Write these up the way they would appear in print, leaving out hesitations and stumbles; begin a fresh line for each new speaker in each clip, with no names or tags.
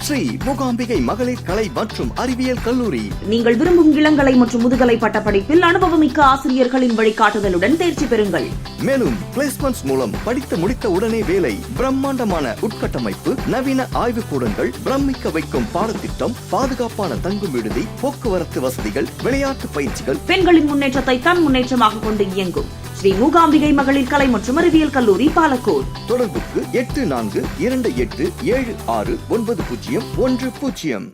ஸ்ரீ மூகாம்பிகை மகளிர் கலை மற்றும் அறிவியல் கல்லூரி.
நீங்கள் விரும்பும் இளங்கலை மற்றும் முதுகலை பட்டப்படிப்பில் அனுபவமிக்க ஆசிரியர்களின் வழிகாட்டுதலுடன் தேர்ச்சி பெறுங்கள்.
மேலும் பிளேஸ்மெண்ட்ஸ் மூலம் படித்து முடித்த உடனே வேலை, பிரம்மாண்டமான உட்கட்டமைப்பு, நவீன ஆய்வுக்கூடங்கள், பிரமிக்க வைக்கும் பாடத்திட்டம், பாதுகாப்பான தங்கும் விடுதி, போக்குவரத்து வசதிகள், விளையாட்டு பயிற்சிகள்,
பெண்களின் முன்னேற்றத்தை தன் முன்னேற்றமாக கொண்டு இயங்கும் ஸ்ரீ மூகாம்பிகை மகளிர் கலை மற்றும் அறிவியல் கல்லூரி, பாலக்கோட்.
தொடர்புக்கு 8428769010.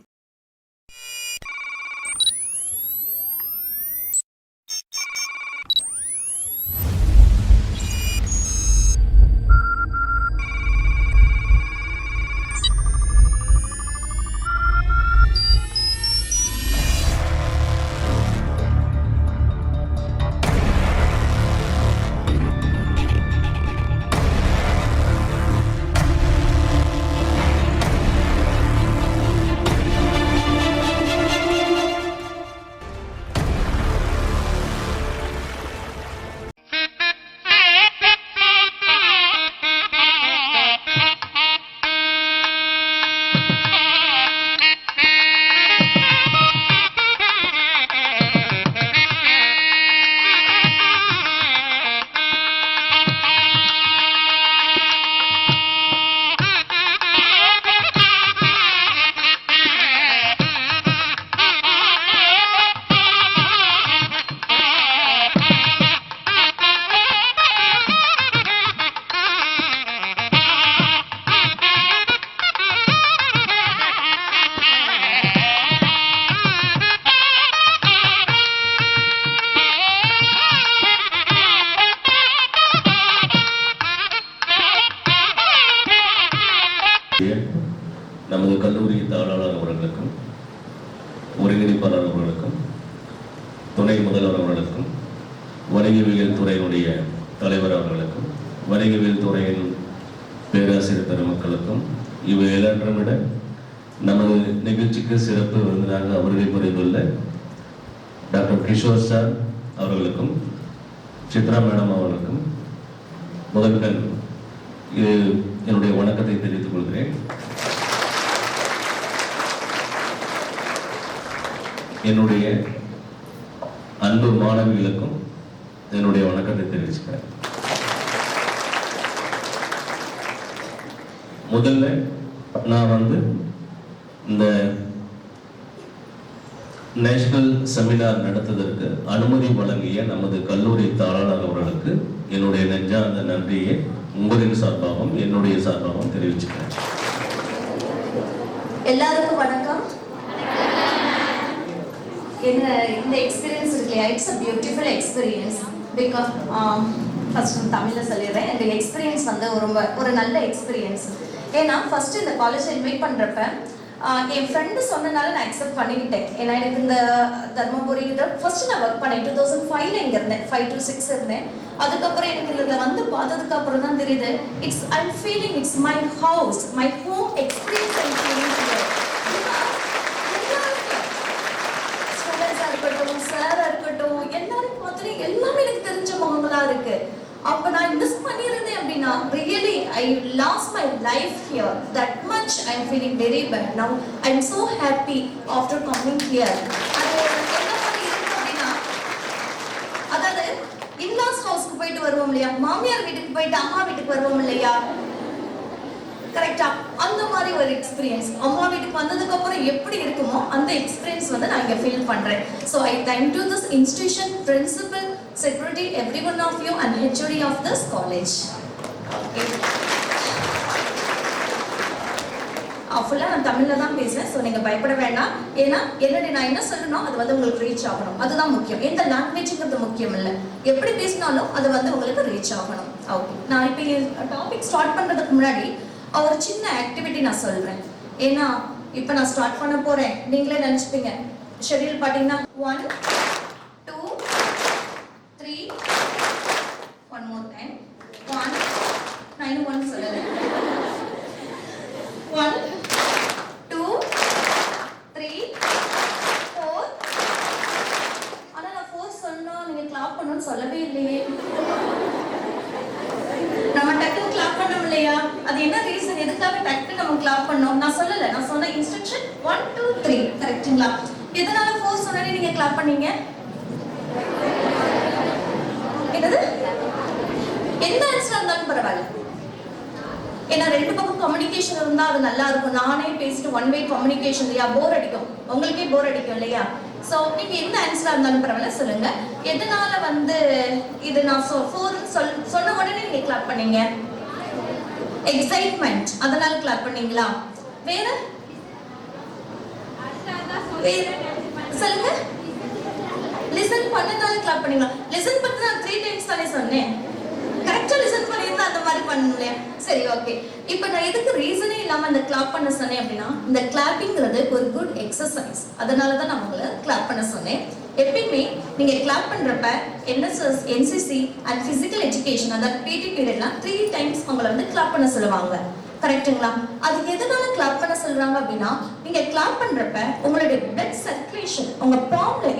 நமது கல்லூரி தாளாளர் அவர்களுக்கும், ஒருங்கிணைப்பாளர் அவர்களுக்கும், துணை முதல்வர் அவர்களுக்கும், வணிகவியல் துறையினுடைய தலைவர் அவர்களுக்கும், வணிகவியல் துறையின் பேராசிரியர் பெருமக்களுக்கும், இவை எல்லாற்றம் விட நமது நிகழ்ச்சிக்கு சிறப்பு விருந்தினராக அவர்களை புரிந்துள்ள டாக்டர் கிஷோர் சார் அவர்களுக்கும், சித்ரா மேடம் அவர்களுக்கும் முதல்கள் என்னுடைய வணக்கத்தை தெரிவித்துக் கொள்கிறேன். என்னுடைய அன்பு மாணவிகளுக்கும் என்னுடைய வணக்கத்தை தெரிவிச்சுக்கிறேன். முதல்ல நான் இந்த நேஷனல் செமினார் நடத்துவதற்கு அனுமதி வழங்கிய நமது கல்லூரி தாளாளர் அவர்களுக்கு என்னுடைய நெஞ்சார்ந்த நன்றியை உங்களின் சார்பாகவும் என்னுடைய சார்பாகவும் தெரிவிச்சுக்கிறேன்.
எல்லாருக்கும் வணக்கம். இந்த எக்ஸ்பீரியன்ஸ் இருக்கு இல்லையா, it's a beautiful experience. Because first தமிழில் சொல்லிடுறேன். இந்த எக்ஸ்பீரியன்ஸ் ஒரு நல்ல எக்ஸ்பீரியன்ஸ். ஏன்னா ஃபர்ஸ்ட் இந்த காலேஜ் இன்வைட் பண்ணுறப்ப என் ஃப்ரெண்டு சொன்னனால நான் அக்செப்ட் பண்ணிக்கிட்டேன். ஏன்னா எனக்கு இந்த தர்மபுரி ஃபர்ஸ்ட் நான் ஒர்க் பண்ணேன் 2005 இங்கே இருந்தேன், 5 to 6 இருந்தேன். அதுக்கப்புறம் எனக்கு இதில் பார்த்ததுக்கு அப்புறம் தான் தெரியுது, I'm feeling it's my house, my home experience. I'm feeling ஸ்டூடெண்ட்ஸாக இருக்கட்டும், சாராக இருக்கட்டும், எல்லாரும் பார்த்துட்டு எல்லாமே எனக்கு தெரிஞ்ச முகங்களா இருக்கு. அப்போ நான் மிஸ் பண்ணியிருந்தேன் அப்படின்னா really I lost my life here. That much I am feeling very bad. Now I am so happy after coming here. அது என்ன மாதிரி இருக்கு அப்படின்னா, அதாவது இன்லாஸ் ஹவுஸ்க்கு போயிட்டு வருவோம் இல்லையா, மாமியார் வீட்டுக்கு போயிட்டு அம்மா வீட்டுக்கு வருவோம் இல்லையா, கரெக்டா அந்த மாதிரி ஒரு எக்ஸ்பீரியன்ஸ். அம்மா வீட்டுக்கு வந்ததுக்கு அப்புறம் எப்படி இருக்குமோ அந்த எக்ஸ்பீரியன்ஸ் நான் இங்கே ஃபீல் பண்றேன். So I thank to this institution, principal, secretary, every one of you and HOD of this college. ஃபுல்லாக நான் தமிழில் தான் பேசுகிறேன். ஸோ நீங்கள் பயப்பட வேண்டாம். ஏன்னா நான் என்ன சொல்லணும் அது உங்களுக்கு ரீச் ஆகணும். அதுதான் முக்கியம். எந்த லாங்குவேஜுங்கிறது முக்கியம் இல்லை, எப்படி பேசினாலும் அது உங்களுக்கு ரீச் ஆகணும். ஓகே, நான் இப்போ டாபிக் ஸ்டார்ட் பண்ணுறதுக்கு முன்னாடி ஒரு சின்ன ஆக்டிவிட்டி நான் சொல்கிறேன். ஏன்னா இப்போ நான் ஸ்டார்ட் பண்ண போகிறேன். நீங்களே நினச்சிப்பீங்க ஷெட்யூல் பார்த்தீங்கன்னா 1 2 3 one more time 1 9 1 சொல்லல 1 2 3 4. ஆனா நான் 4 சொன்னா நீங்க கிளாப் பண்ணனும்னு சொல்லவே இல்லையே. நம்ம டக்குனு கிளாப் பண்ணோம் இல்லையா, அது என்ன ரீசன் ரீசன் எதுக்காக டக்கு நம்ம கிளாப் பண்ணோம்? நான் சொல்லல, நான் சொன்ன இன்ஸ்ட்ரக்ஷன் 1 2 3 கரெக்ட்டுங்களா? எதனால 4 சொன்னே நீங்க கிளாப் பண்ணீங்க? என்னது? என்ன ஆன்சர் இருந்தாலும் பரவாயில்ல. ஏன்னா ரெண்டு பக்கம் கம்யூனிகேஷன் இருந்தா அது நல்லா இருக்கும். நானே பேசிட்டு ஒன் வே கம்யூனிகேஷன் இல்லையா, போர் அடிக்கும், உங்களுக்கே போர் அடிக்கும் இல்லையா? சோ நீங்க எந்த ஆன்சரா இருந்தாலும் பரவாயில்ல சொல்லுங்க. எதனால வந்து இது நான் 4 சொன்ன உடனே நீங்க கிளாப் பண்ணீங்க? எக்ஸைட்மெண்ட், அதனால கிளாப் பண்ணீங்களா? வேற சொல்லுங்க. லிசன் பண்ணனால கிளாப் பண்ணீங்களா? லிசன் பண்ணா 3 டைம்ஸ் தானே சொன்னேன். கரெக்டா லிசன் பண்ணிருந்தா அந்த மாதிரி பண்ணல. சரி, ஓகே. இப்போ நான் எதுக்கு ரீசனே இல்லாம அந்த கிளாப் பண்ண சொன்னேன் அப்படின்னா, இந்த கிளாப்பிங்கிறது ஒரு குட் எக்ஸசைஸ். அதனால தான் நான் உங்களை கிளாப் பண்ண சொன்னேன். எப்பயுமே நீங்க கிளாப் பண்றப்ப NSS, NCC and physical education, அதாவது PT பீரியட்லாம் 3 டைம்ஸ் உங்களை வந்து கிளாப் பண்ண சொல்லுவாங்க. கரெக்ட்டுங்களா? அது எதனால கிளாப் பண்ண சொல்றாங்க அப்படின்னா, நீங்க கிளாப் பண்றப்ப உங்களுடைய பிளட் சர்க்குலேஷன் உங்க பாம்ல,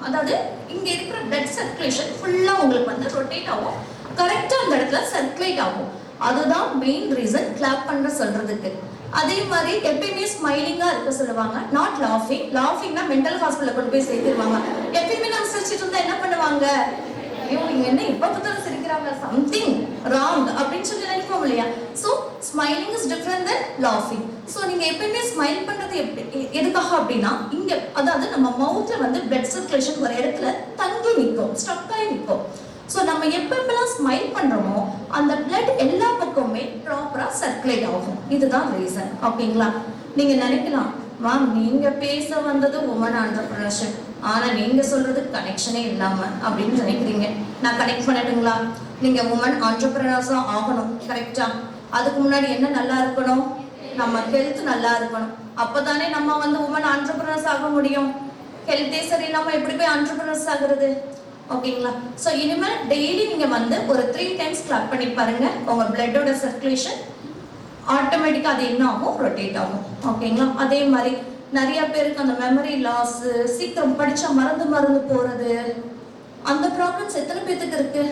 அதாவது இங்க இருக்கிற பிளட் சர்க்குலேஷன் ஃபுல்லா உங்களுக்கு வந்து ரொட்டேட் ஆகும், கரெக்டா அந்த இடத்துல சர்க்குலேட் ஆகும். அதுதான் மெயின் ரீசன் கிளாப் பண்ற சொல்றதுக்கு. அதே மாதிரி எப்பயுமே ஸ்மைலிங்கா இருக்க சொல்லுவாங்க, நாட் லாஃபிங். லாஃபிங்னா மென்டல் ஹாஸ்பிட்டல் கொண்டு போய் சேர்த்துருவாங்க. எப்பயுமே நம்ம சிரிச்சிட்டு இருந்தா என்ன பண்ணுவாங்க? ஐயோ இவங்க என்ன இப்ப பார்த்தாலும் சிரிக்கிறாங்க, சம்திங் ராங் அப்படின்னு சொல்லி நினைப்போம் இல்லையா? So smiling is different then லாஃபிங். சோ நீங்க எப்பயுமே ஸ்மைல் பண்றது எதுக்காக அப்படின்னா, இங்க அதாவது நம்ம மவுத்ல வந்து பிளட் சர்க்குலேஷன் ஒரு இடத்துல தங்கி நிற்கும், ஸ்டக் ஆகி நிற்கும். சோ நம்ம எப்பெல்லாம் ஸ்மைல் பண்றோமோ அந்த பிளட் எல்லா பக்கமுமே ப்ராப்பரா சர்க்குலேட் ஆகும். இதுதான் ரீசன். ஓகேங்களா? நீங்க நினைக்கலாம், மேம் நீங்க பேச வந்தது உமன் ஆண்டர்பிரினர்ஷிப், ஆனா நீங்க சொல்றது கனெக்ஷனே இல்லாம அப்படின்னு நினைக்கிறீங்க. நான் கனெக்ட் பண்ணட்டுங்களா? நீங்க உமன் ஆண்டர்பிரினர்ஸா ஆகணும், கரெக்டா? அதுக்கு முன்னாடி என்ன நல்லா இருக்கணும்? நம்ம ஹெல்த் நல்லா இருக்கணும். அப்பதானே நம்ம வந்து உமன் ஆண்டர்பிரினர்ஸ் ஆக முடியும். ஹெல்த்தே சரியில்லாம எப்படி போய் ஆண்டர்பிரினர்ஸ் ஆகுறது? ஓகேங்களா? சோ இனிமேல் டெய்லி நீங்க வந்து ஒரு 3 டைம்ஸ் கிளாப் பண்ணி பாருங்க. உங்க பிளட்டோட சர்க்குலேஷன் ஆட்டோமேட்டிக்கா அது என்ன ஆகும்? ரொட்டேட் ஆகும். ஓகேங்களா? அதே மாதிரி நிறைய பேருக்கு அந்த மெமரி லாஸ், சீக்கிரம் படிச்சா மறந்து போறது, அந்த ப்ராப்ளம்ஸ் எத்தனை பேருக்கு இருக்கு?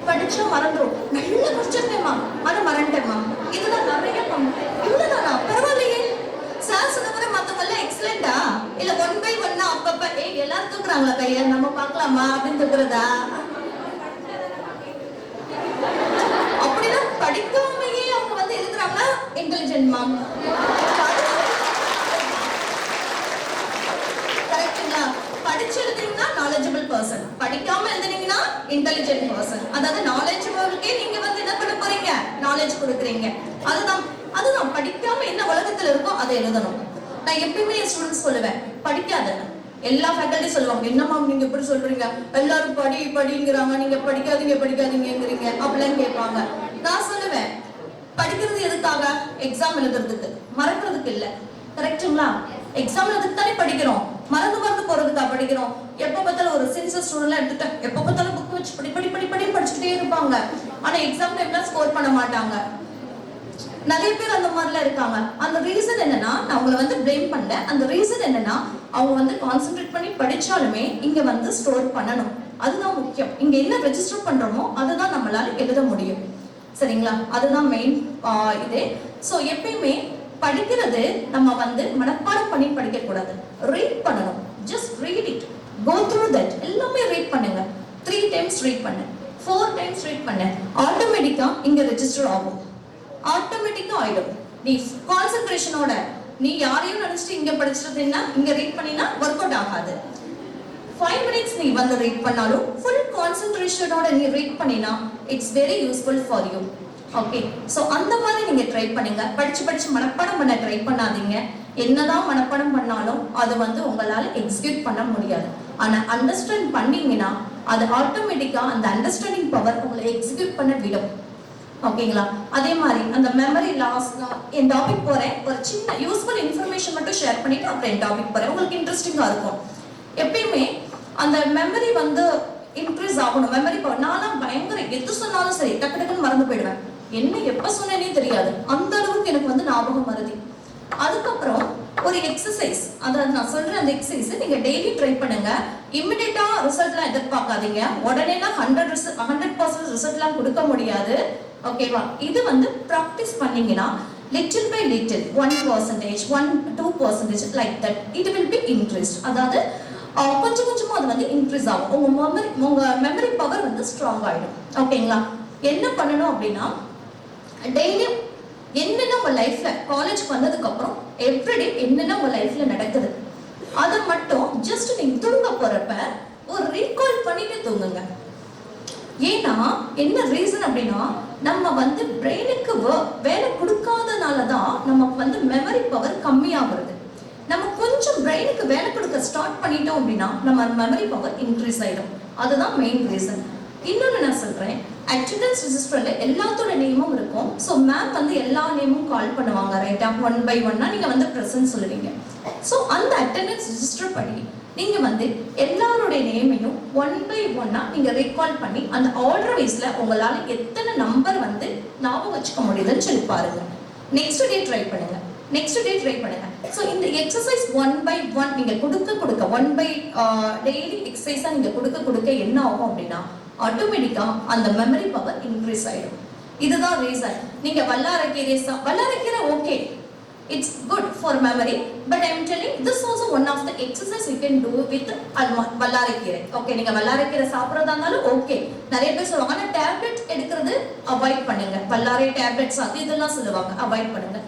படிச்சா மறந்துடும், நல்லா படிச்சிருக்கேம்மா ஆனா மறந்துட்டேம்மா, இதுதான் நிறைய இவ்வளவுதானா? பரவாயில்லையே சார் சொன்ன மாதிரி மத்தவங்க எக்ஸலண்டா இல்ல 1 by 1 அப்பப்ப எல்லாரும் தூக்குறாங்களா கைய, நம்ம பார்க்கலாமா அப்படின்னு தூக்குறதா? அப்படின்னா படிக்காமையே அவங்க வந்து எழுதுறாங்களா இன்டெலிஜென்ட் மேம்? கரெக்ட்டுங்களா? படிச்சு எழுதுறீங்கன்னா நாலேஜபிள் பர்சன், படிக்காம எழுதுனீங்கன்னா இன்டெலிஜென்ட் பர்சன். அதாவது நாலேஜபிளுக்கே நீங்க வந்து என்ன பண்ண போறீங்க? நாலேஜ் கொடுக்குறீங்க. அதுதான் படிக்காம என்ன உலகத்துல இருக்கோ அதை எழுதணும். நான் எப்பயுமே என் ஸ்டூடெண்ட்ஸ் சொல்லுவேன், படிக்காத. எல்லா ஃபேக்கல்ட்டி சொல்லுவாங்க, என்னமா நீங்க எப்படி சொல்றீங்க, எல்லாரும் படிங்கிறாங்க, நீங்க படிக்காதீங்கிறீங்க அப்படிலாம் கேட்பாங்க. நான் சொல்லுவேன், படிக்கிறது எதுக்காக? எக்ஸாம் எழுதுறதுக்கு, மறக்கிறதுக்கு இல்ல. கரெக்ட்டுங்களா? எக்ஸாம் எழுதுக்கு தானே படிக்கிறோம், மறந்து போறதுக்கா படிக்கிறோம்? எப்ப பார்த்தாலும் ஒரு சின்சியர் ஸ்டூடெண்ட் எடுத்துட்டேன், எப்ப பார்த்தாலும் புக் வச்சு படி படிச்சுட்டே இருப்பாங்க. ஆனா எக்ஸாம் டைம்ல ஸ்கோர் பண்ண மாட்டாங்க. நிறைய பேர் அந்த மாதிரிலாம் இருக்காங்க. அந்த ரீசன் என்னன்னா, நான் அவங்களை வந்து பிளேம் பண்ணல. அந்த ரீசன் என்னன்னா, அவங்க வந்து கான்சென்ட்ரேட் பண்ணி படிச்சாலுமே இங்க வந்து ஸ்டோர் பண்ணணும். அதுதான் முக்கியம். இங்க என்ன ரெஜிஸ்டர் பண்றோமோ அதுதான் நம்மளால எழுத முடியும். சரிங்களா? அதுதான் மெயின் இதே. சோ எப்பயுமே படிக்கிறது நம்ம வந்து மனப்பாடம் பண்ணி படிக்க கூடாது, ரீட் பண்ணணும். Just read it, go through that. எல்லாமே ரீட் பண்ணுங்க. 3 டைம்ஸ் ரீட் பண்ணு, 4 டைம்ஸ் ரீட் பண்ணு, ஆட்டோமேட்டிக்கா இங்க ரெஜிஸ்டர் ஆகும். ஆட்டோமேட்டிக்கா ஆயிடும். நீ கான்சென்ட்ரேஷனோட நீ யாரையும் நினைச்சிட்டு இங்க படிச்சிருந்தீங்கன்னா இங்க ரீட் பண்ணினா ஒர்க் அவுட் ஆகாது. 5 minutes நீ வந்து ரீட் பண்ணாலும் ஃபுல் கான்சென்ட்ரேஷனோட நீ ரீட் பண்ணினா it's very useful for you. Okay? So அந்த மாதிரி நீங்க ட்ரை பண்ணுங்க. படிச்சு மனப்பாடம் பண்ண ட்ரை பண்ணாதீங்க. என்னதான் மனப்பாடம் பண்ணாலும் அது வந்து உங்களால எக்ஸிக்யூட் பண்ண முடியாது. ஆனா அண்டர்ஸ்டாண்ட் பண்ணீங்கன்னா அது ஆட்டோமேட்டிக்கா அந்த அண்டர்ஸ்டாண்டிங் பவர் உங்களை எக்ஸிக்யூட் பண்ண விடும். ஓகேங்களா? அதே மாதிரி அந்த மெமரி லாஸ், என் டாபிக் போறேன், ஒரு சின்ன யூஸ்ஃபுல் இன்ஃபர்மேஷன் மட்டும் ஷேர் பண்ணிட்டு அப்புறம் என் டாபிக் போறேன். உங்களுக்கு இன்ட்ரெஸ்டிங்கா இருக்கும். எப்பயுமே அந்த மெமரி வந்து இன்க்ரீஸ் ஆகணும். மெமரி பவர், நான் பயங்கர எது சொன்னாலும் சரி டக்குன்னு மறந்து போயிடுவேன். என்ன எப்ப சொன்னேனே தெரியாது, அந்த அளவுக்கு எனக்கு வந்து ஞாபகம் மறதி. அதுக்கப்புறம் ஒரு எக்ஸசைஸ், அதாவது நான் சொல்றேன் அந்த எக்ஸசைஸ் நீங்க டெய்லி ட்ரை பண்ணுங்க. இமிடியேட்டா ரிசல்ட்லாம் எதிர்பார்க்காதீங்க. உடனேலாம் 100% ரிசல்ட்லாம் கொடுக்க முடியாது. ஓகேவா? இது வந்து ப்ராக்டிஸ் பண்ணீங்கன்னா little by little 1%, 2% like that it will be increased. அதாவது கொஞ்சம் கொஞ்சமா அது வந்து இன்க்ரீஸ் ஆகும். உங்க மெமரி பவர் வந்து ஸ்ட்ராங் ஆயிடும். ஓகேங்களா? என்ன பண்ணணும் அப்படின்னா டெய்லி என்னென்ன உங்க லைஃப்ல காலேஜ் வந்ததுக்கு அப்புறம் எவ்ரிடே என்னென்ன உங்க லைஃப்ல நடக்குது அதை மட்டும் ஜஸ்ட் நீங்க தூங்க போறப்ப ஒரு ரீகால் பண்ணிட்டு தூங்குங்க. ஏன்னா என்ன ரீசன் அப்படின்னா நம்ம வந்து பிரெயினுக்கு வேலை கொடுக்காதனாலதான் நமக்கு வந்து மெமரி பவர் கம்மியாகிறது. நம்ம கொஞ்சம் பிரெயினுக்கு வேலை கொடுக்க ஸ்டார்ட் பண்ணிட்டோம் அப்படின்னா நம்ம மெமரி பவர் இன்க்ரீஸ் ஆயிடும். அதுதான் மெயின் ரீசன். இன்னொன்னு நான் சொல்றேன், அட்டெண்டன்ஸ் ரெஜிஸ்டர்ல எல்லாத்தோட நேமும் இருக்கும். ஸோ மேம் வந்து எல்லா நேமும் கால் பண்ணுவாங்க, ரைட்டா? 1 by 1 நீங்க வந்து பிரசன்ட் சொல்லுவீங்க. ஸோ அந்த அட்டெண்டன்ஸ் ரெஜிஸ்டர் படி நீங்க வந்து எல்லாருடைய நேமையும் 1 by 1 நீங்க ரீகால் பண்ணி அந்த ஆர்டர் வைஸ்ல உங்களால எத்தனை நம்பர் வந்து ஞாபகம் வச்சுக்க முடியுதுன்னு சொல்லி பாருங்க. நெக்ஸ்ட் டே ட்ரை பண்ணுங்க. ஸோ இந்த எக்ஸசைஸ் 1 by 1 நீங்க கொடுக்க 1 by டெய்லி எக்ஸசைஸா நீங்க கொடுக்க என்ன ஆகும் அப்படின்னா ஆட்டோமேட்டிக்கா அந்த மெமரி பவர் இன்க்ரீஸ் ஆயிடும். இதுதான் ரீசன். நீங்க வல்லாரக்கீரை okay, it's good for memory, but I am telling this also one of the exercise you can do with வல்லாரக்கீரை. ஓகே, நீங்க வல்லாரக்கீரை சாப்பிடுறதா இருந்தாலும் ஓகே. நிறைய பேர் சொல்லுவாங்க ஆனா டேப்லெட் எடுக்கிறது அவாய்ட் பண்ணுங்க. வல்லாரை டேப்லெட்ஸ் அது இதெல்லாம் சொல்லுவாங்க, அவாய்ட் பண்ணுங்க.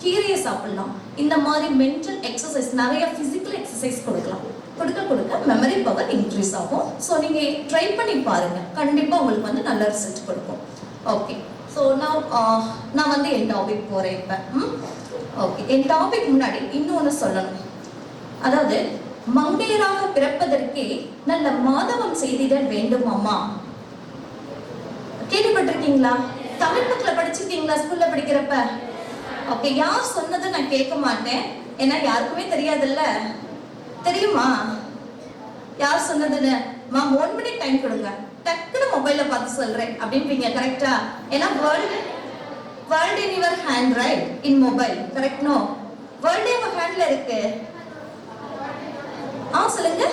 கீரையை சாப்பிடலாம். இந்த மாதிரி மென்டல் எக்ஸசைஸ் நிறைய பிசிக்கல் எக்ஸசைஸ் கொடுக்கலாம். கொடுக்க மெமரி பவர் இன்க்ரீஸ் ஆகும். ஸோ நீங்க ட்ரை பண்ணி பாருங்க, கண்டிப்பா உங்களுக்கு வந்து நல்ல ரிசல்ட் கொடுக்கும். ஓகே, ஸோ நான் வந்து என் டாபிக் போறேன் இப்ப. ஓகே, என் டாபிக் முன்னாடி இன்னொன்னு சொல்லணும். அதாவது மங்கையராக பிறப்பதற்கே நல்ல மாதவம் செய்திடல் வேண்டும் அம்மா. கேள்விப்பட்டிருக்கீங்களா? தமிழ் புக்ல படிச்சிருக்கீங்களா ஸ்கூல்ல படிக்கிறப்ப? ஓகே, யார் சொன்னதை நான் கேட்க மாட்டேன், ஏன்னா யாருக்குமே தெரியாதுல்ல. தெரியுமா யார் சொன்னதுன்னு? மேம் 1 minute டைம் கொடுங்க, டக்குனு மொபைல்ல பார்த்து சொல்றேன் அப்படின்பீங்க, கரெக்டா? ஏன்னா world in your hand, right? In mobile, correct? No, world உங்க ஹேண்ட்ல இருக்கு. சொல்லுங்க.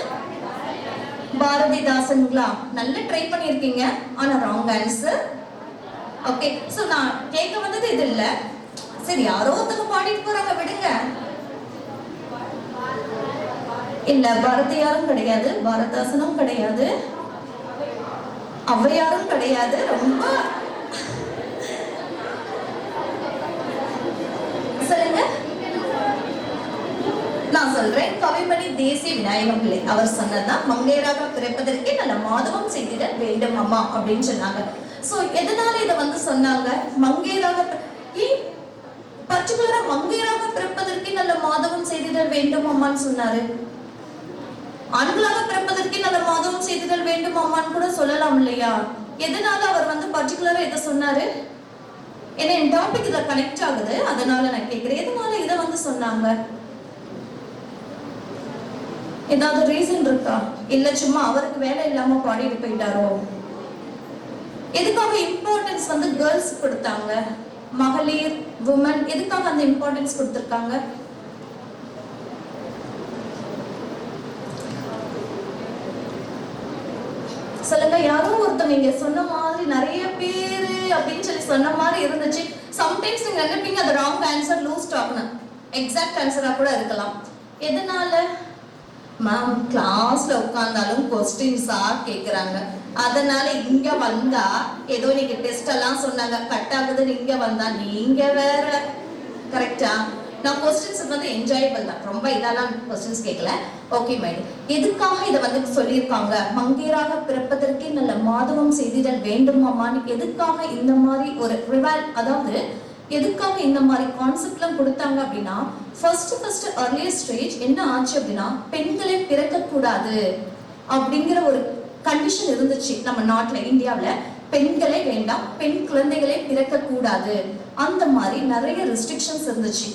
பாரதிதாசன்களா? நல்ல ட்ரை பண்ணிருக்கீங்க, ஆனா ராங் ஆன்சர். ஓகே, சோ நான் கேட்க வந்தது இது இல்ல. சரி, யாரோ ஒருத்தங்க பாடிட்டு போறாங்க, விடுங்க. இல்ல, பாரதியாரும் கிடையாது, பாரதாசனும் கிடையாது, ஔவையாரும் கிடையாது. ரொம்ப சொல்லுங்க. நான் சொல்றேன், கவிமணி தேசிய விநாயகம் பிள்ளை அவர் சொன்னதான் மங்கையராக பிறப்பதற்கே நல்ல மாதவம் செய்திட வேண்டும் அம்மா அப்படின்னு சொன்னாங்க. சோ எதனால இத வந்து சொன்னாங்க? மங்கையராக பர்டிகுலரா மங்கையராக பிறப்பதற்கே நல்ல மாதவம் செய்திடல் வேண்டும் அம்மான்னு சொன்னாரு. ஆண்களாக பிறப்பதற்கே நல்ல மாதவம் செய்திடல் வேண்டும் அம்மான்னு கூட சொல்லலாம் இல்லையா? எதனால அவர் வந்து பர்டிகுலரா இதை சொன்னாரு? ஏன்னா என் டாபிக் இத கனெக்ட் ஆகுது, அதனால நான் கேட்கிறேன், எதனால இதை வந்து சொன்னாங்க? ஏதாவது ரீசன் இருக்கா? இல்ல சும்மா அவருக்கு வேலை இல்லாம பாடிட்டு போயிட்டாரோ? எதுக்காக இம்பார்ட்டன்ஸ் வந்து கேர்ள்ஸ் கொடுத்தாங்க? மகளிர், உமன், எதுக்காக அந்த இம்பார்ட்டன்ஸ் கொடுத்திருக்காங்க? சொல்லுங்க. யாரோ ஒருத்தர் நீங்க சொன்ன மாதிரி நிறைய பேரு அப்படின்னு சொல்லி சொன்ன மாதிரி இருந்துச்சு. சம்டைம்ஸ் நீங்க நினைப்பீங்க அது ராங் ஆன்சர், லூஸ் டாக்னு எக்ஸாக்ட் ஆன்சரா கூட இருக்கலாம். எதனால? மேம் கிளாஸ்ல உட்கார்ந்தாலும் கொஸ்டின்ஸா கேக்குறாங்க, அதனால இங்க வந்தா ஏதோ நீங்க டெஸ்ட் எல்லாம் சொன்னாங்க கட் ஆகுதுன்னு இங்க வந்தா நீங்க வேற, கரெக்டா? நான் கொஸ்டின்ஸ் வந்து என்ஜாயபிள் தான், ரொம்ப இதெல்லாம் கொஸ்டின்ஸ் கேட்கல. ஓகே மைண்ட், எதுக்காக இதை வந்து சொல்லியிருக்காங்க? மங்கையராக பிறப்பதற்கே நல்ல மாதவம் செய்திடல் வேண்டுமாமான்னு எதுக்காக இந்த மாதிரி ஒரு ரிவால், அதாவது எதுக்காக இந்த மாதிரி கான்செப்ட்லாம் கொடுத்தாங்க அப்படின்னா, ஃபர்ஸ்ட் earlier ஸ்டேஜ் என்ன ஆச்சு அப்படின்னா, பெண்களை பிறக்கக்கூடாது அப்படிங்கிற ஒரு கண்டிஷன் இருந்துச்சு நம்ம நாட்டுல, இந்தியாவில. பெண்களே வேண்டாம், பெண் குழந்தைகளே பிறக்கக்கூடாது, அந்த மாதிரி நிறைய ரெஸ்ட்ரிக்ஷன்ஸ் இருந்துச்சு.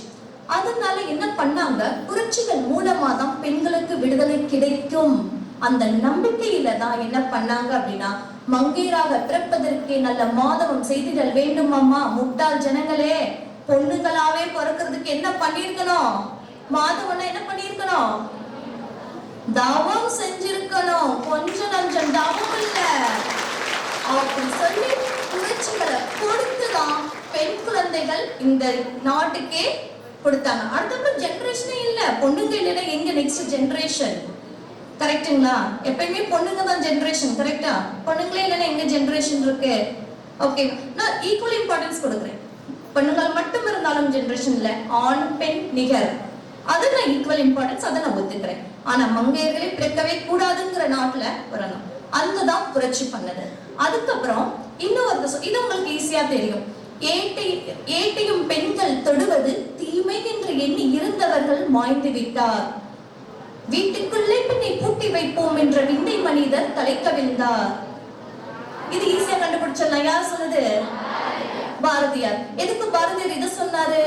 அதனால என்ன பண்ணாங்க, புரட்சிகள் மூலமா தான் பெண்களுக்கு விடுதலை கிடைக்கும் அந்த நம்பிக்கையில தான் என்ன பண்ணாங்க அப்படின்னா, மங்கையராக பிறப்பதற்கே நல்ல மாதவம் செய்திடல் வேண்டுமாமா. முட்டாள் ஜனங்களே, பொண்ணுங்களாவே பிறக்கிறதுக்கு என்ன பண்ணிருக்கணும்? மாதவனை என்ன பண்ணிருக்கணும்? தவம் செஞ்சிருக்கணும். கொஞ்சம் நஞ்சம் தவம் இல்ல அப்படி சொல்லி புரட்சிகளை கொடுத்துதான் பெண் குழந்தைகள் இந்த நாட்டுக்கே கொடுத்தாங்க. அடுத்த ஜெனரேஷனே இல்ல, பொண்ணுங்க இல்லைன்னா எங்க நெக்ஸ்ட் ஜெனரேஷன்? கரெக்டுங்களா? எப்பயுமே பொண்ணுங்க தான் ஜெனரேஷன், கரெக்டா? பொண்ணுங்களே இல்லைன்னா எங்க ஜெனரேஷன் இருக்கு? ஓகே, நான் ஈக்குவல் இம்பார்ட்டன்ஸ் கொடுக்குறேன். பெண்ணுங்கள் மட்டும் இருந்தாலும் ஜெனரேஷன் இல்ல, ஆண் பெண் நிகர், அது நான் ஈக்குவல் இம்பார்ட்டன்ஸ், அதை நான் ஒத்துக்கிறேன். ஆனா மங்கையர்களை பிறக்கவே கூடாதுங்கிற நாட்டுல வரணும், அதுதான் புரட்சி பண்ணது. அதுக்கப்புறம் இன்னொரு இது உங்களுக்கு ஈஸியா தெரியும். ஏட்டையும் பெண்கள் தொடுவது தீமை என்று எண்ணி இருந்தவர்கள் மாய்ந்து விட்டார். வீட்டுக்குள்ளே பெண்ணை பூட்டி வைப்போம் என்ற விந்தை மனிதர் தலைக்கவிழ்ந்தார். இது ஈஸியா கண்டுபிடிச்சிடலாம். யார் சொன்னது? பாரதியார். எதுக்கு பாரதியார் இதை சொன்னாரு?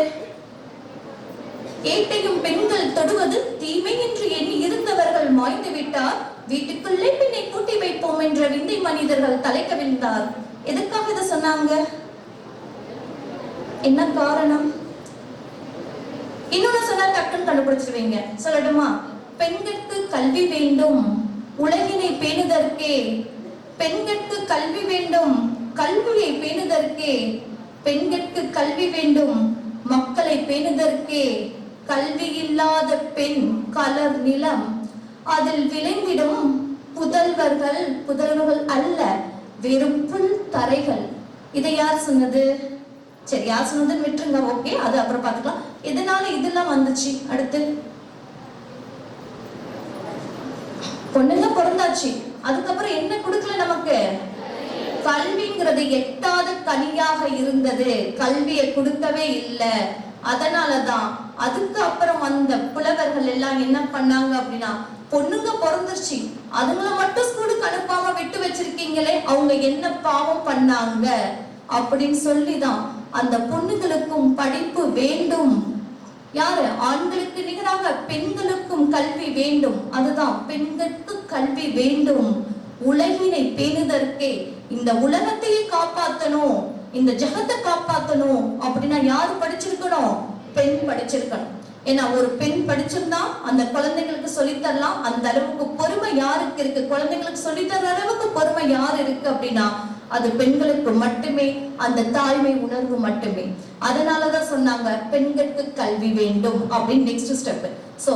ஏட்டையும் பெண்கள் தொடுவது தீமை என்று எண்ணி இருந்தவர்கள் மாய்ந்து விட்டார். வீட்டுக்குள்ளே பெண்ணை பூட்டி வைப்போம் என்ற விந்தை மனிதர்கள் தலைக்கவிழ்ந்தார். எதுக்காக இதை சொன்னாங்க? என்ன காரணம்? இன்னொன்னு சொன்னா டக்குன்னு கண்டுபிடிச்சிருவீங்க. சொல்லட்டுமா? பெண்களுக்கு கல்வி வேண்டும், உலகினை பேணுதற்கே. பெண்களுக்கு கல்வி வேண்டும், கல்வியை பேணுதற்கே. பெண்களுக்கு கல்வி வேண்டும், மக்களை பேணுதற்கே. கல்வி இல்லாத பெண் கலர் நிலம், அதில் விளைந்திடும் புதல்வர்கள் அல்ல, வெறும் புல் தரைகள். இதை யார் சொன்னது? சரி, யார் சொன்னதுன்னு விட்டுருங்க, ஓகே, அது அப்புறம் பார்த்துக்கலாம். எதனால இதெல்லாம் வந்துச்சு? அடுத்து பொண்ணுங்க பிறந்தாச்சு, அதுக்கப்புறம் என்ன கொடுக்கல நமக்கு? கல்விங்கிறது எட்டாத கனியாக இருந்தது, கல்வியை கொடுக்கவே இல்லை. அதனாலதான் அதுக்கு அப்புறம் வந்த புலவர்கள் எல்லாம் என்ன பண்ணாங்க அப்படின்னா, பொண்ணுங்க பிறந்துருச்சு, அதுங்களை மட்டும் ஸ்கூலுக்கு அனுப்பாம விட்டு வச்சிருக்கீங்களே, அவங்க என்ன பாவம் பண்ணாங்க அப்படின்னு சொல்லிதான் அந்த பொண்ணுங்களுக்கும் படிப்பு வேண்டும். யாரு? ஆண்களுக்கு நிகராக பெண்களுக்கும் கல்வி வேண்டும். அதுதான், பெண்களுக்கு கல்வி வேண்டும், உலகினை பேணுதற்கே. இந்த உலகத்தையே காப்பாத்தணும், இந்த ஜகத்தை காப்பாத்தணும் அப்படின்னா யாரு படிச்சிருக்கணும்? பெண் படிச்சிருக்கணும். ஏன்னா ஒரு பெண் படிச்சிருந்தா அந்த குழந்தைங்களுக்கு சொல்லித்தரலாம். அந்த அளவுக்கு பொறுமை யாருக்கு இருக்கு? குழந்தைங்களுக்கு சொல்லித்தர அளவுக்கு பொறுமை யாரு இருக்கு அப்படின்னா அது பெண்களுக்கு மட்டுமே, அந்த தாய்மை உணர்வு மட்டுமே. அதனாலதான் சொன்னாங்க பெண்களுக்கு கல்வி வேண்டும் அப்படின்னு. Next step. சோ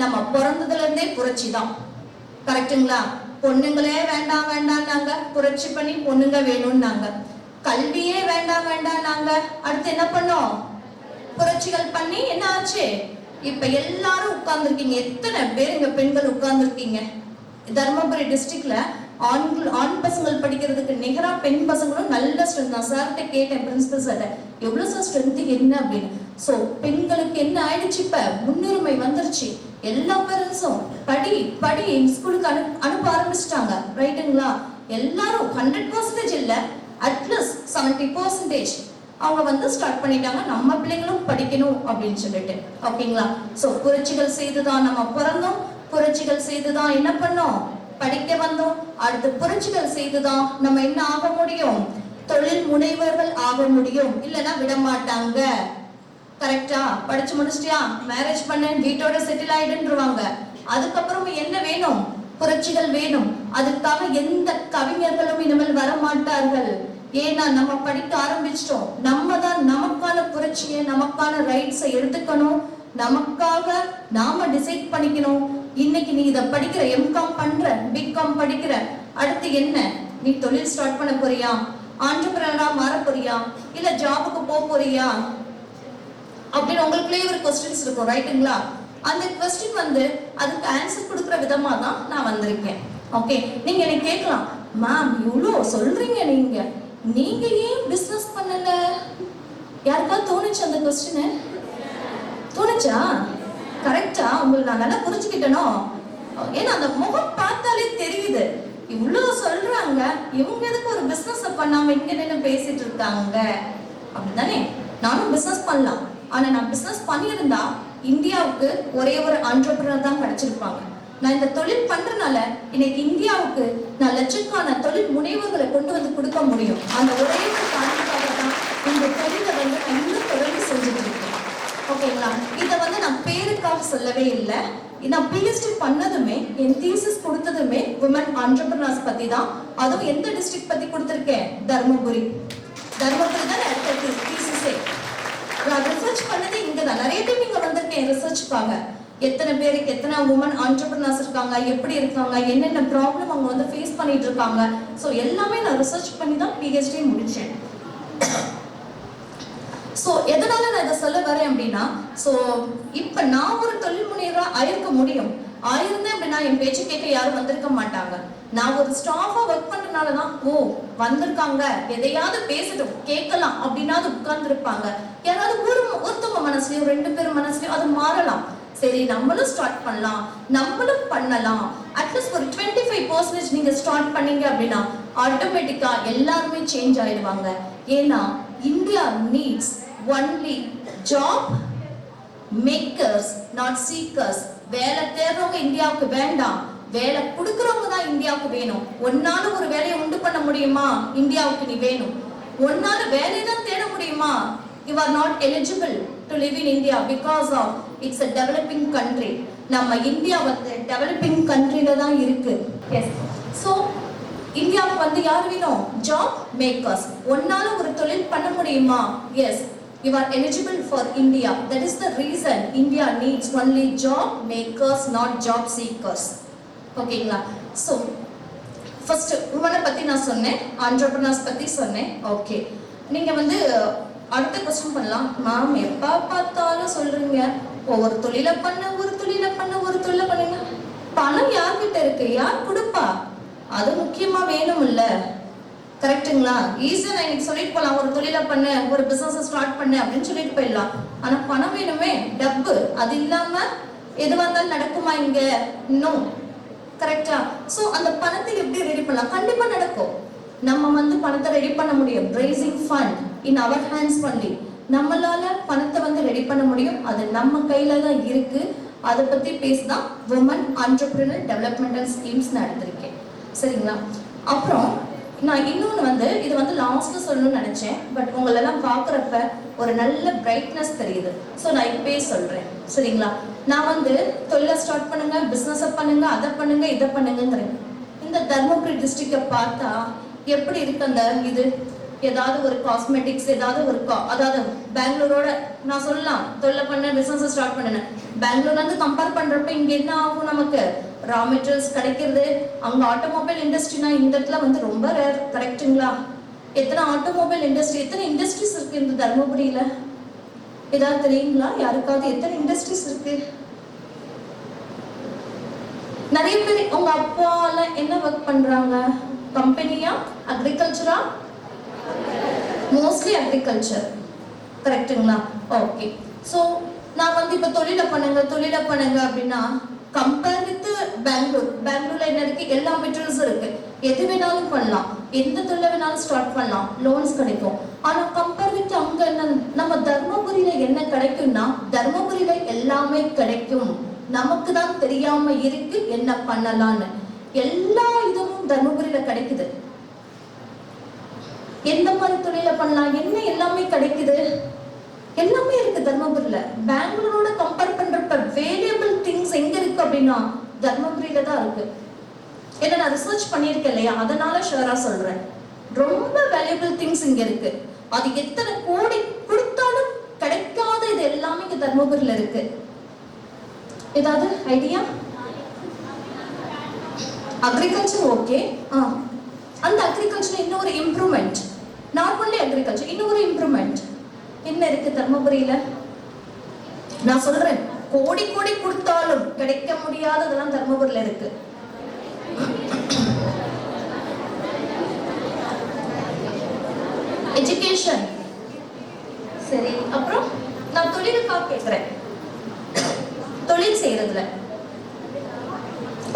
நம்ம பிறந்ததுல இருந்தே புரட்சி தான், கரெக்டுங்களா? பொண்ணுங்களே வேண்டாம் வேண்டாம்னாங்க, புரட்சி பண்ணி பொண்ணுங்க வேணும்னாங்க. கல்வியே வேண்டாம் வேண்டாம்னாங்க, அடுத்து என்ன பண்ணோம்? புரட்சிகள் பண்ணி என்ன ஆச்சு? இப்ப எல்லாரும் உட்கார்ந்துருக்கீங்க. எத்தனை பேர் இங்க பெண்கள் உட்கார்ந்துருக்கீங்க? தர்மபுரி டிஸ்ட்ரிக்ட்ல ஆண் பசங்கள் படிக்கிறதுக்கு நிகரா பெண் பசங்களும் நல்ல ஸ்ட்ரென்த். நான் சார்கிட்ட கேட்டேன், பிரின்சிபல் சார், எவ்வளவு சார் ஸ்ட்ரென்த் என்ன அப்படின்னு. சோ பெண்களுக்கு என்ன ஆயிடுச்சு? இப்ப முன்னுரிமை வந்துருச்சு. எல்லா பேரண்ட்ஸும் படி படி ஸ்கூலுக்கு அனுப்ப ஆரம்பிச்சிட்டாங்க, ரைட்டுங்களா? எல்லாரும் 100% இல்ல, அட்லீஸ்ட் 70% அவங்க ஸ்டார்ட் பண்ணிட்டாங்க, நம்ம பிள்ளைங்களும் படிக்கணும் அப்படின்னு சொல்லிட்டு. ஓகேங்களா? சோ புரட்சிகள் செய்துதான் நம்ம பிறந்தோம், புரட்சிகள் செய்துதான் என்ன பண்ணோம்? படிக்க வந்தோம். அடுத்து புரட்சிகள் செய்துதான் நம்ம என்ன ஆக முடியும்? தொழில் முனைவர்கள் ஆக முடியும். இல்லைன்னா விட மாட்டாங்க, கரெக்டா? படிச்சு முடிச்சிட்டியா, மேரேஜ் பண்ண, வீட்டோட செட்டில் ஆயிடுன்றுவாங்க. அதுக்கப்புறம் என்ன வேணும்? புரட்சிகள் வேணும். அதுக்காக எந்த கவிஞர்களும் இனிமேல் வர மாட்டார்கள். ஏன்னா நம்ம படிக்க ஆரம்பிச்சிட்டோம். நம்ம தான் நமக்கான புரட்சியை, நமக்கான ரைட்ஸை எடுத்துக்கணும். நமக்காக நாம டிசைட் பண்ணிக்கணும். இன்னைக்கு நீ இதை படிக்கிற, எம்காம் பண்ற, பிகாம் படிக்கிற, அடுத்து என்ன? நீ தொழில் ஸ்டார்ட் பண்ண போறியா? ஆண்டர்பிரனரா மாற போறியா? இல்ல ஜாபுக்கு போக போறியா அப்படின்னு உங்களுக்குள்ளே ஒரு கொஸ்டின்ஸ் இருக்கும், ரைட்டுங்களா? அந்த கொஸ்டின் அதுக்கு ஆன்சர் கொடுக்குற விதமா தான் நான் வந்திருக்கேன். ஓகே, நீங்க எனக்கு கேட்கலாம், மேம் இவ்வளோ சொல்றீங்க, நீங்க ஏன் பிசினஸ் பண்ணல? யாருக்கா தோணுச்சு அந்த கொஸ்டின்? தோணுச்சா? கரெக்டா? உங்களுக்கு நான் நல்லா புரிஞ்சுக்கிட்டனோ? ஏன்னா அந்த முகம் பார்த்தாலே தெரியுது, இவ்வளவு சொல்றாங்க, இவங்க எதுக்கு ஒரு பிசினஸ் பண்ணாம இங்க நின்று பேசிட்டு இருக்காங்க அப்படிதானே? நானும் பிசினஸ் பண்ணலாம், ஆனா நான் பிசினஸ் பண்ணியிருந்தா இந்தியாவுக்கு ஒரே ஒரு ஆண்டர்பிரனர் தான் கிடைச்சிருப்பாங்க. நான் இந்த தொழில் பண்றதுனால இன்னைக்கு இந்தியாவுக்கு நான் லட்சக்கான தொழில் முனைவர்களை கொண்டு வந்து கொடுக்க முடியும். அந்த ஒரே ஒரு காரணத்துக்காக தான் இந்த தொழிலை நான் இன்னும் தொடர்ந்து செஞ்சுட்டு இருக்கேன். ஓகேங்களா? இதை நான் நான் பேருக்காக சொல்லவே இல்லை. நான் பிஹெச்டி பண்ணதுமே என் தீசிஸ் கொடுத்ததுமே விமன் ஆண்டர்பிரினர்ஸ் பத்தி தான். அதுவும் எந்த டிஸ்ட்ரிக்ட் பத்தி கொடுத்திருக்கேன்? தர்மபுரி தான் எடுத்த தீசிஸே. நான் ரிசர்ச் பண்ணது இங்க தான். நிறைய டைம் இங்க வந்திருக்கேன் ரிசர்ச்சுக்காக. எத்தனை பேருக்கு எத்தனை உமன் ஆண்டர்பிரினர்ஸ் இருக்காங்க, எப்படி இருக்காங்க, என்னென்ன ப்ராப்ளம் அவங்க வந்து ஃபேஸ் பண்ணிட்டு இருக்காங்க. ஸோ எல்லாமே நான் ரிசர்ச் பண்ணி தான் பிஹெச்டி முடிச்சேன். ஸோ எதனால நான் இதை சொல்ல வரேன் அப்படின்னா, ஸோ இப்போ நான் ஒரு தொழில் முனைவரா ஆயிருக்க முடியும். ஆயிருந்தேன் அப்படின்னா என் பேச்சு கேட்க யாரும் வந்திருக்க மாட்டாங்க. நான் ஒரு ஸ்டாஃபா ஒர்க் பண்றதுனால தான் வந்திருக்காங்க, எதையாவது பேசட்டும் கேட்கலாம் அப்படின்னாவது உட்கார்ந்து இருப்பாங்க. யாராவது ஒருத்தவங்க மனசுலயோ 2 பேர் மனசுலயோ அது மாறலாம். சரி நம்மளும் ஸ்டார்ட் பண்ணலாம், நம்மளும் பண்ணலாம். அட்லீஸ்ட் ஒரு 25% நீங்க ஸ்டார்ட் பண்ணீங்க அப்படின்னா ஆட்டோமேட்டிக்கா எல்லாருமே சேஞ்ச் ஆயிடுவாங்க. ஏன்னா India needs only job makers, not seekers. வேலை தேடுறவங்க இந்தியாவுக்கு வேண்டாம், வேலை கொடுக்கறவங்க தான் இந்தியாவுக்கு வேணும். ஒன்னால ஒரு வேலையை உண்டு பண்ண முடியுமா? இந்தியாவுக்கு நீ வேணும். ஒன்னால வேலையை தான் தேட முடியுமா? You are not eligible to live in India because of it's a developing country. நம்ம இந்தியா வந்து டெவலப்பிங் கண்ட்ரில தான் இருக்கு. எஸ். ஸோ இந்தியாவுக்கு வந்து யார் வேணும்? Job makers. ஒன்னால ஒரு தொழில் பண்ண முடியுமா? S. You are eligible for India. That is the reason India needs only job makers, not job seekers. ஓகேங்களா? ஸோ ஃபர்ஸ்ட் உமனை பத்தி நான் சொன்னேன், ஆண்டர்பிரினர்ஸ் பத்தி சொன்னேன். ஓகே, நீங்க வந்து அடுத்த கொஸ்டின் பண்ணலாம். மேம் எப்ப பார்த்தாலும் சொல்றீங்க ஒரு தொழிலை பண்ண, ஒரு தொழிலை பண்ண, ஒரு தொழிலை பண்ணுங்க. பணம் யார்கிட்ட இருக்கு? யார் கொடுப்பா? அது முக்கியமா வேணும் இல்ல? கரெக்டுங்களா? ஈஸியா நான் இன்னைக்கு சொல்லிட்டு போலாம், ஒரு தொழிலை பண்ண, ஒரு பிசினஸ் ஸ்டார்ட் பண்ண அப்படின்னு சொல்லிட்டு போயிடலாம். ஆனா பணம் வேணுமே, டப்பு. அது இல்லாம எது வந்தாலும் நடக்குமா இங்க? இன்னும் கரெக்டா? சோ அந்த பணத்தை எப்படி ரெடி பண்ணலாம்? கண்டிப்பா நடக்கும். நம்ம வந்து பணத்தை ரெடி பண்ண முடியும். Raising fund in our hands பண்ணி நம்மளால பணத்தை வந்து ரெடி பண்ண முடியும். அது நம்ம கையில தான் இருக்கு. அதை பத்தி பேசிதான் உமன் ஆண்டர்பிரினர் டெவலப்மெண்டல் ஸ்கீம்ஸ் நடத்திருக்கேன். சரிங்களா? அப்புறம் நான் இன்னொன்று வந்து இது வந்து லாஸ்ட்ல சொல்லணும்னு நினைச்சேன். பட் உங்களெல்லாம் பார்க்குறப்ப ஒரு நல்ல பிரைட்னஸ் தெரியுது. ஸோ நான் இப்பயே சொல்றேன். சரிங்களா? நான் வந்து தொழிலை ஸ்டார்ட் பண்ணுங்க, பிஸ்னஸை பண்ணுங்க, அதை பண்ணுங்க, இதை பண்ணுங்கிறேன். இந்த தர்மபுரி டிஸ்ட்ரிக்டை பார்த்தா எப்படி இருக்கு? அந்த இது ஏதாவது ஒரு காஸ்மெட்டிக்ஸ், ஏதாவது ஒரு அதாவது பெங்களூரோட நான் சொல்லலாம் தொழிலை பண்ண, பிஸ்னஸ் ஸ்டார்ட் பண்ணேன். பெங்களூர்ல இருந்து கம்பேர் பண்றப்ப இங்க என்ன ஆகும்? நமக்கு ரா மெட்டீரியல்ஸ் கிடைக்கிறது. அங்க ஆட்டோமொபைல் இண்டஸ்ட்ரினா இந்த இடத்துல வந்து ரொம்ப ரேர். கரெக்டுங்களா? எத்தனை ஆட்டோமொபைல் இண்டஸ்ட்ரி, எத்தனை இண்டஸ்ட்ரீஸ் இருக்கு இந்த தர்மபுரியில? ஏதாவது தெரியுங்களா யாருக்காவது? எத்தனை இண்டஸ்ட்ரீஸ் இருக்கு? நிறைய பேர் உங்க அப்பா எல்லாம் என்ன ஒர்க் பண்றாங்க? கம்பெனியா? அக்ரிகல்ச்சரா? Mostly agriculture. கரெக்டுங்களா? ஓகே. ஸோ நான் வந்து இப்போ தொழிலை பண்ணுங்க அப்படின்னா கம்பேர் வித் பெங்களூர்ல என்ன இருக்கு? எல்லா மெட்டீரியல்ஸும் இருக்கு. எது வேணாலும் பண்ணலாம், எந்த தொழிலை வேணாலும் ஸ்டார்ட் பண்ணலாம், லோன்ஸ் கிடைக்கும். ஆனா கம்பேர் வித் அங்க என்ன? நம்ம தர்மபுரியில என்ன கிடைக்கும்னா, தர்மபுரியில எல்லாமே கிடைக்கும். நமக்கு தான் தெரியாம இருக்கு என்ன பண்ணலான்னு. எல்லா இதுவும் தர்மபுரியில கிடைக்குது. எந்த மாதிரி தொழிலை பண்ணலாம், என்ன எல்லாமே கிடைக்குது, எல்லாமே இருக்கு தர்மபுரியில. பெங்களூரோட கம்பேர் பண்றப்ப வேல்யூபிள் திங்ஸ் எங்க இருக்கு அப்படின்னா தர்மபுரியில தான் இருக்கு. ஏன்னா நான் ரிசர்ச் பண்ணியிருக்கேன் இல்லையா, அதனால ஷுவரா சொல்றேன். ரொம்ப வேல்யூபிள் திங்ஸ் இங்க இருக்கு. அது எத்தனை கோடி கொடுத்தாலும் கிடைக்காத இது எல்லாமே இங்க தர்மபுரியில இருக்கு. ஏதாவது ஐடியா? Agriculture okay. அந்த அக்ரிகல்ச்சர் இன்னொரு இம்ப்ரூவ்மெண்ட், நாட் ஒன்லி அக்ரிகல்ச்சர், இன்னொரு இம்ப்ரூவ்மெண்ட் என்ன இருக்கு தர்மபுரியில? நான் சொல்றேன், கோடி கோடி கொடுத்தாலும் கிடைக்க முடியாததெல்லாம் தர்மபுரியில இருக்கு. எஜுகேஷன். சரி, அப்புறம் நான் தொழிலுக்காக கேட்கிறேன். தொழில் செய்யறதுல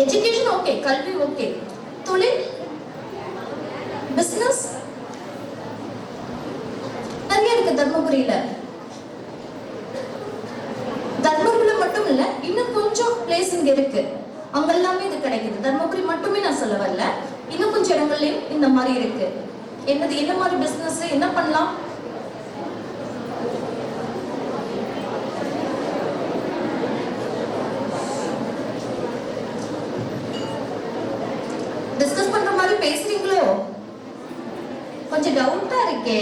எஜுகேஷன் ஓகே, கல்வி ஓகே, தொழில் பிசினஸ் நிறைய இருக்கு தர்மபுரியில. தர்மபுரியில மட்டும் இல்ல, இன்னும் கொஞ்சம் பிளேஸ் இங்க இருக்கு, அங்க எல்லாமே இது கிடைக்குது. தர்மபுரி மட்டுமே நான் சொல்ல வரல, இன்னும் கொஞ்சம் இடங்கள்லயும் இந்த மாதிரி இருக்கு. என்னது, என்ன மாதிரி பிசினஸ், என்ன பண்ணலாம்? கொஞ்சம் டவுட்டா இருக்கே.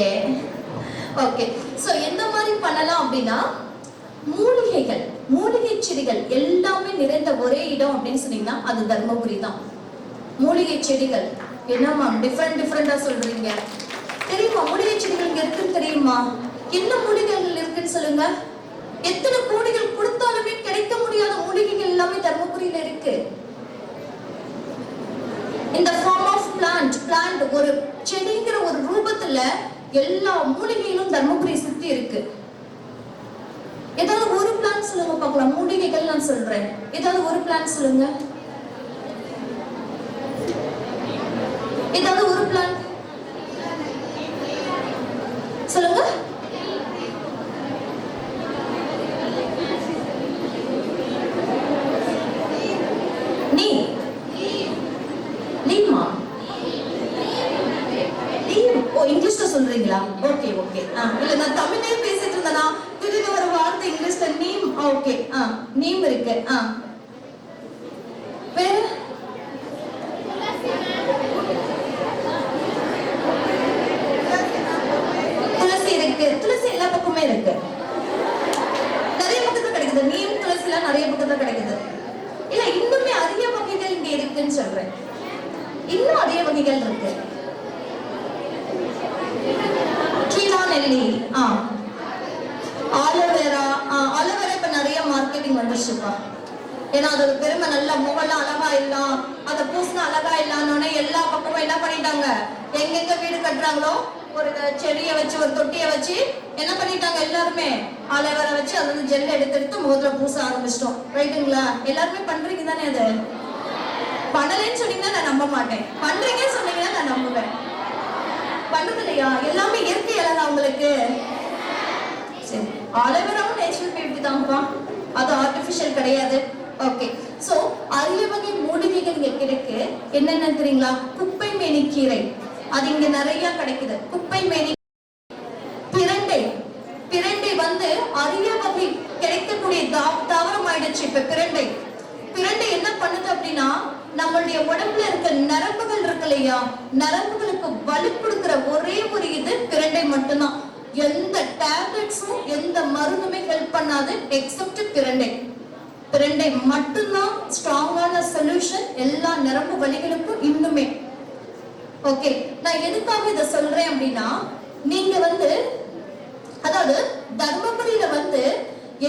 ஓகே, சோ எந்த மாதிரி பண்ணலாம் அப்படின்னா, மூலிகைகள், மூலிகை செடிகள் எல்லாமே நிறைந்த ஒரே இடம் அப்படின்னு சொன்னீங்கன்னா அது தர்மபுரி தான். மூலிகை செடிகள் என்னம்மா டிஃப்ரெண்டா சொல்றீங்க? தெரியுமா மூலிகை செடிகள் இங்க இருக்குன்னு தெரியுமா? என்ன மூலிகைகள் இருக்குன்னு சொல்லுங்க. எத்தனை கோடிகள் கொடுத்தாலுமே கிடைக்க முடியாத மூலிகைகள் எல்லாமே தர்மபுரியில இருக்கு. இந்த ஃபார்ம் ஆஃப் பிளான்ட் ஒரு செடிங்கிற ஒரு ரூபத்துல எல்லா மூலிகைகளும் தர்மபுரி சுத்தி இருக்கு. ஏதாவது ஒரு பிளான் சொல்லுங்க பார்க்கலாம். மூலிகைகள் நான் சொல்றேன், ஏதாவது ஒரு பிளான் சொல்லுங்க. ஏதாவது ஒரு பிளான் சொல்லுங்க. இங்கிலீஷ்ல சொல்றீங்களா? Okay okay. இல்ல நான் தமிழ்லயே பேசிட்டு இருந்தேனா திடீர்னு ஒரு வார்த்தை இங்கிலீஷ்ல நீம். ஓகே, நீம் இருக்கு. வேற துளசி இருக்கு. துளசி எல்லா பக்கமே இருக்கு, நிறைய பக்கத்துல கிடைக்குது. நீம் துளசி எல்லாம் நிறைய பக்கத்துல கிடைக்குது. இல்ல இன்னுமே அதிக வகைகள் இங்க இருக்குன்னு சொல்றேன். இன்னும் அதிக வகைகள் இருக்கு. நெல்லி, ஆலோவேரா. ஆலோவேரா இப்ப நிறைய மார்க்கெட்டிங் வந்துருச்சுப்பா. ஏன்னா அதோட பெருமை நல்லா முகலாம் அழகா இல்லாம், அதை பூசினா அழகா இல்லான்னு எல்லா பக்கமும் என்ன பண்ணிட்டாங்க, எங்கெங்க வீடு கட்டுறாங்களோ ஒரு செடியை வச்சு ஒரு தொட்டியை வச்சு என்ன பண்ணிட்டாங்க, எல்லாருமே ஆலோவேரா வச்சு அது வந்து ஜெல் எடுத்து முகத்துல பூச ஆரம்பிச்சிட்டோம். ரைட்டுங்களா? எல்லாருமே பண்றீங்க தானே? அது பண்ணலன்னு சொன்னீங்கன்னா நான் நம்ப மாட்டேன், பண்றீங்கன்னு சொன்னீங்கன்னா நான் நம்புவேன். பண்றது இல்லையா? எல்லாமே இயற்கை அழகா உங்களுக்கு. சரி, ஆலோவேராவும் நேச்சுரல் பியூட்டி தான்ப்பா, அது ஆர்டிபிஷியல் கிடையாது. ஓகே, சோ அரிய வகை மூலிகைகள் இங்க கிடைக்கு. என்னென்ன தெரியுங்களா? குப்பை மேனி கீரை, அது இங்க நிறைய கிடைக்குது. குப்பை மேனி, பிரண்டை. பிரண்டை வந்து அரிய வகை கிடைக்கக்கூடிய தாவரம் ஆயிடுச்சு இப்ப பிரண்டை. பிரண்டை என்ன பண்ணுது அப்படின்னா, நம்மளுடைய உடம்புல இருக்க நரம்புகள் இருக்கு இல்லையா, நரம்புகளுக்கு வலு கொடுக்கிற ஒரே ஒரு இது பிரண்டை மட்டும்தான். எந்த டேப்லெட்ஸும் எந்த மருந்துமே ஹெல்ப் பண்ணாது எக்ஸப்ட் பிரண்டை. பிரண்டை மட்டும்தான் ஸ்ட்ராங்கான சொல்யூஷன் எல்லா நரம்பு வலிகளுக்கும் இன்னுமே. ஓகே, நான் எதுக்காக இதை சொல்றேன் அப்படின்னா, நீங்க வந்து அதாவது தர்மபுரியில வந்து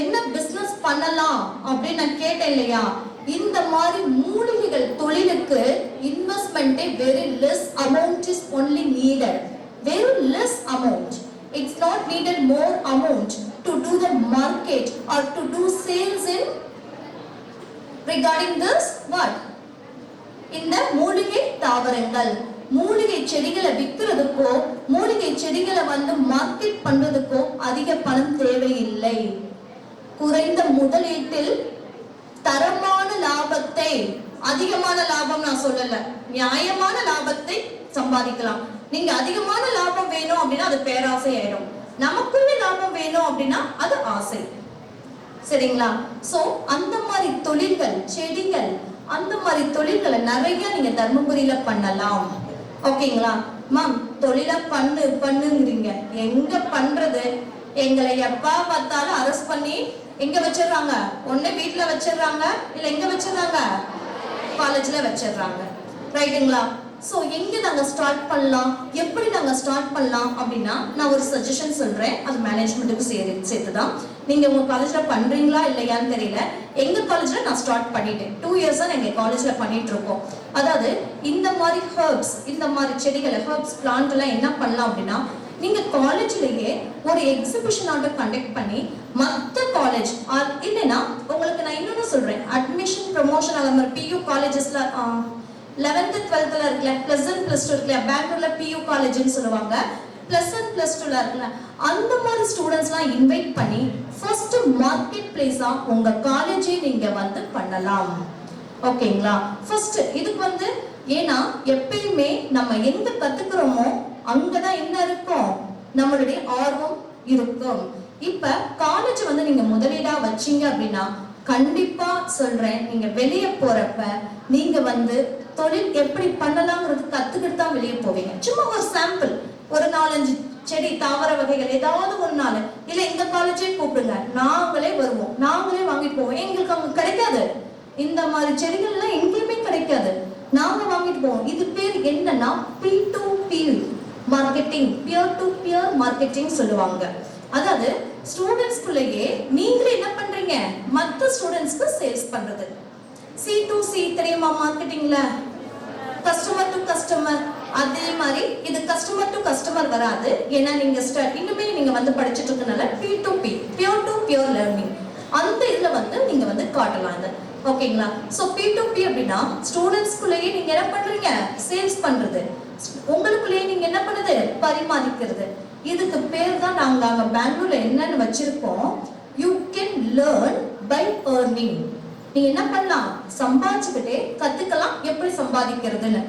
என்ன பிசினஸ் பண்ணலாம் அப்படின்னு நான் கேட்டேன் இல்லையா, இந்த மாதிரி மூலிகைகள் தொழிலுக்கு investment very less amount is only needed, very less amount. It's not needed more amount to do the market or to do sales in regarding this what, இந்த மூலிகை தாவரங்கள், மூலிகை செடிகளை விற்கிறதுக்கோ மூலிகை செடிகளை வந்து மார்க்கெட் பண்றதுக்கோ அதிக பணம் தேவையில்லை. குறைந்த முதலீட்டில் தரமான லாபத்தை, அதிகமான லாபம் நான் சொல்லல, நியாயமான லாபத்தை சம்பாதிக்கலாம். நீங்க அதிகமான லாபம் வேணும் அப்படின்னா அது பேராசை ஆயிடும். நமக்குள்ள லாபம் வேணும் அப்படின்னா அது ஆசை. சரிங்களா? சோ அந்த மாதிரி தொழில்கள், செடிகள், அந்த மாதிரி தொழில்களை நிறைய நீங்க தர்மபுரியில பண்ணலாம். ஓகேங்களா? மேம் தொழில பண்ணுங்கிறீங்க, எங்க பண்றது? எங்களை எப்பா பார்த்தாலும் அரெஸ்ட் பண்ணி எங்க வச்சிடறாங்க, ஒண்ணு வீட்டுல வச்சிடறாங்க, இல்ல எங்க வச்சிடறாங்க, காலேஜ்ல வச்சிடறாங்க. ரைட்டுங்களா? சோ எங்க நாங்க ஸ்டார்ட் பண்ணலாம், எப்படி நாங்க ஸ்டார்ட் பண்ணலாம் அப்படின்னா, நான் ஒரு சஜஷன் சொல்றேன், அது மேனேஜ்மெண்ட்டுக்கு சேர்த்துதான். நீங்க உங்க காலேஜ்ல பண்றீங்களா இல்லையான்னு தெரியல, எங்க காலேஜ்ல நான் ஸ்டார்ட் பண்ணிட்டேன். 2 இயர்ஸா எங்க காலேஜ்ல பண்ணிட்டு இருக்கோம். அதாவது இந்த மாதிரி ஹெர்ப்ஸ், இந்த மாதிரி செடிகளை, ஹெர்ப்ஸ் பிளான்ட் எல்லாம் என்ன பண்ணலாம் அப்படின்னா, நீங்க காலேஜ்லயே ஒரு எக்ஸிபிஷன் ஆர்டர் கண்டக்ட் பண்ணி மத்த காலேஜ் இல்லைன்னா உங்களுக்கு நான் இன்னொன்னு சொல்றேன், அட்மிஷன் ப்ரமோஷன் அந்த மாதிரி பியூ காலேஜஸ்ல 11th 12th இருக்குல்ல, பிளசன்ட் பிளஸ் 2 இருக்குல்ல, பெங்களூர்ல பியூ காலேஜ்னு சொல்லுவாங்க, பிளசன்ட் பிளஸ் 2 இருக்குல்ல, அந்த மாதிரி ஸ்டூடெண்ட்ஸ்லாம் இன்வைட் பண்ணி ஃபர்ஸ்ட் மார்க்கெட் பிளேஸா உங்க காலேஜே நீங்க வந்து பண்ணலாம். ஓகேங்களா? ஃபர்ஸ்ட் இதுக்கு வந்து, ஏன்னா எப்பயுமே நம்ம எங்க கத்துக்கிறோமோ அங்கதான் என்ன இருக்கும், நம்மளுடைய ஆர்வம் இருக்கும். இப்ப காலேஜ் வந்து நீங்க முதலீடா வச்சீங்க அப்படின்னா கண்டிப்பா சொல்றேன், நீங்க வெளியே போறப்ப நீங்க வந்து தொழில் எப்படி பண்ணலாம்ங்கிறது கத்துக்கிட்டு தான் வெளியே போவீங்க. சும்மா ஒரு சாம்பிள், ஒரு 4-5 செடி தாவர வகைகள் ஏதாவது ஒரு நாள் இல்ல எங்க காலேஜே கூப்பிடுங்க, நாங்களே வருவோம், நாங்களே வாங்கிட்டு போவோம். எங்களுக்கு அங்க கிடைக்காது, இந்த மாதிரி செடிகள்லாம் எங்கேயுமே கிடைக்காது, நாங்க வாங்கிட்டு போவோம். இது பேர் என்னன்னா P2P marketing, peer to peer marketing சொல்லுவாங்க. அதாவது ஸ்டூடெண்ட்ஸ்குள்ளேயே நீங்களே என்ன பண்றீங்க, மற்ற ஸ்டூடெண்ட்ஸ்க்கு சேல்ஸ் பண்றது. C2C தெரியுமா மார்க்கெட்டிங்ல, கஸ்டமர் டு கஸ்டமர். அதே மாதிரி இது கஸ்டமர் டு கஸ்டமர் வராது, ஏன்னா நீங்க இன்னுமே நீங்க வந்து படிச்சுட்டு இருக்கனால P2P pure to peer learning அந்த இதுல வந்து நீங்க வந்து காட்டலாம் இது. ஓகேங்களா? சோ P2P அப்படின்னா ஸ்டூடெண்ட்ஸ்குள்ளேயே நீங்க என்ன பண்றீங்க, சேல்ஸ் பண்றது, உங்களுக்குள்ளேயே நீங்க என்ன பண்ணுது, பரிமாறிக்கிறது. இதுக்கு பேர் தான் நாங்க பெங்களூர்ல என்னன்னு வச்சிருக்கோம், you can learn by earning. நீங்க என்ன பண்ணலாம், சம்பாதிச்சுக்கிட்டே கத்துக்கலாம் எப்படி சம்பாதிக்கிறதுன்னு.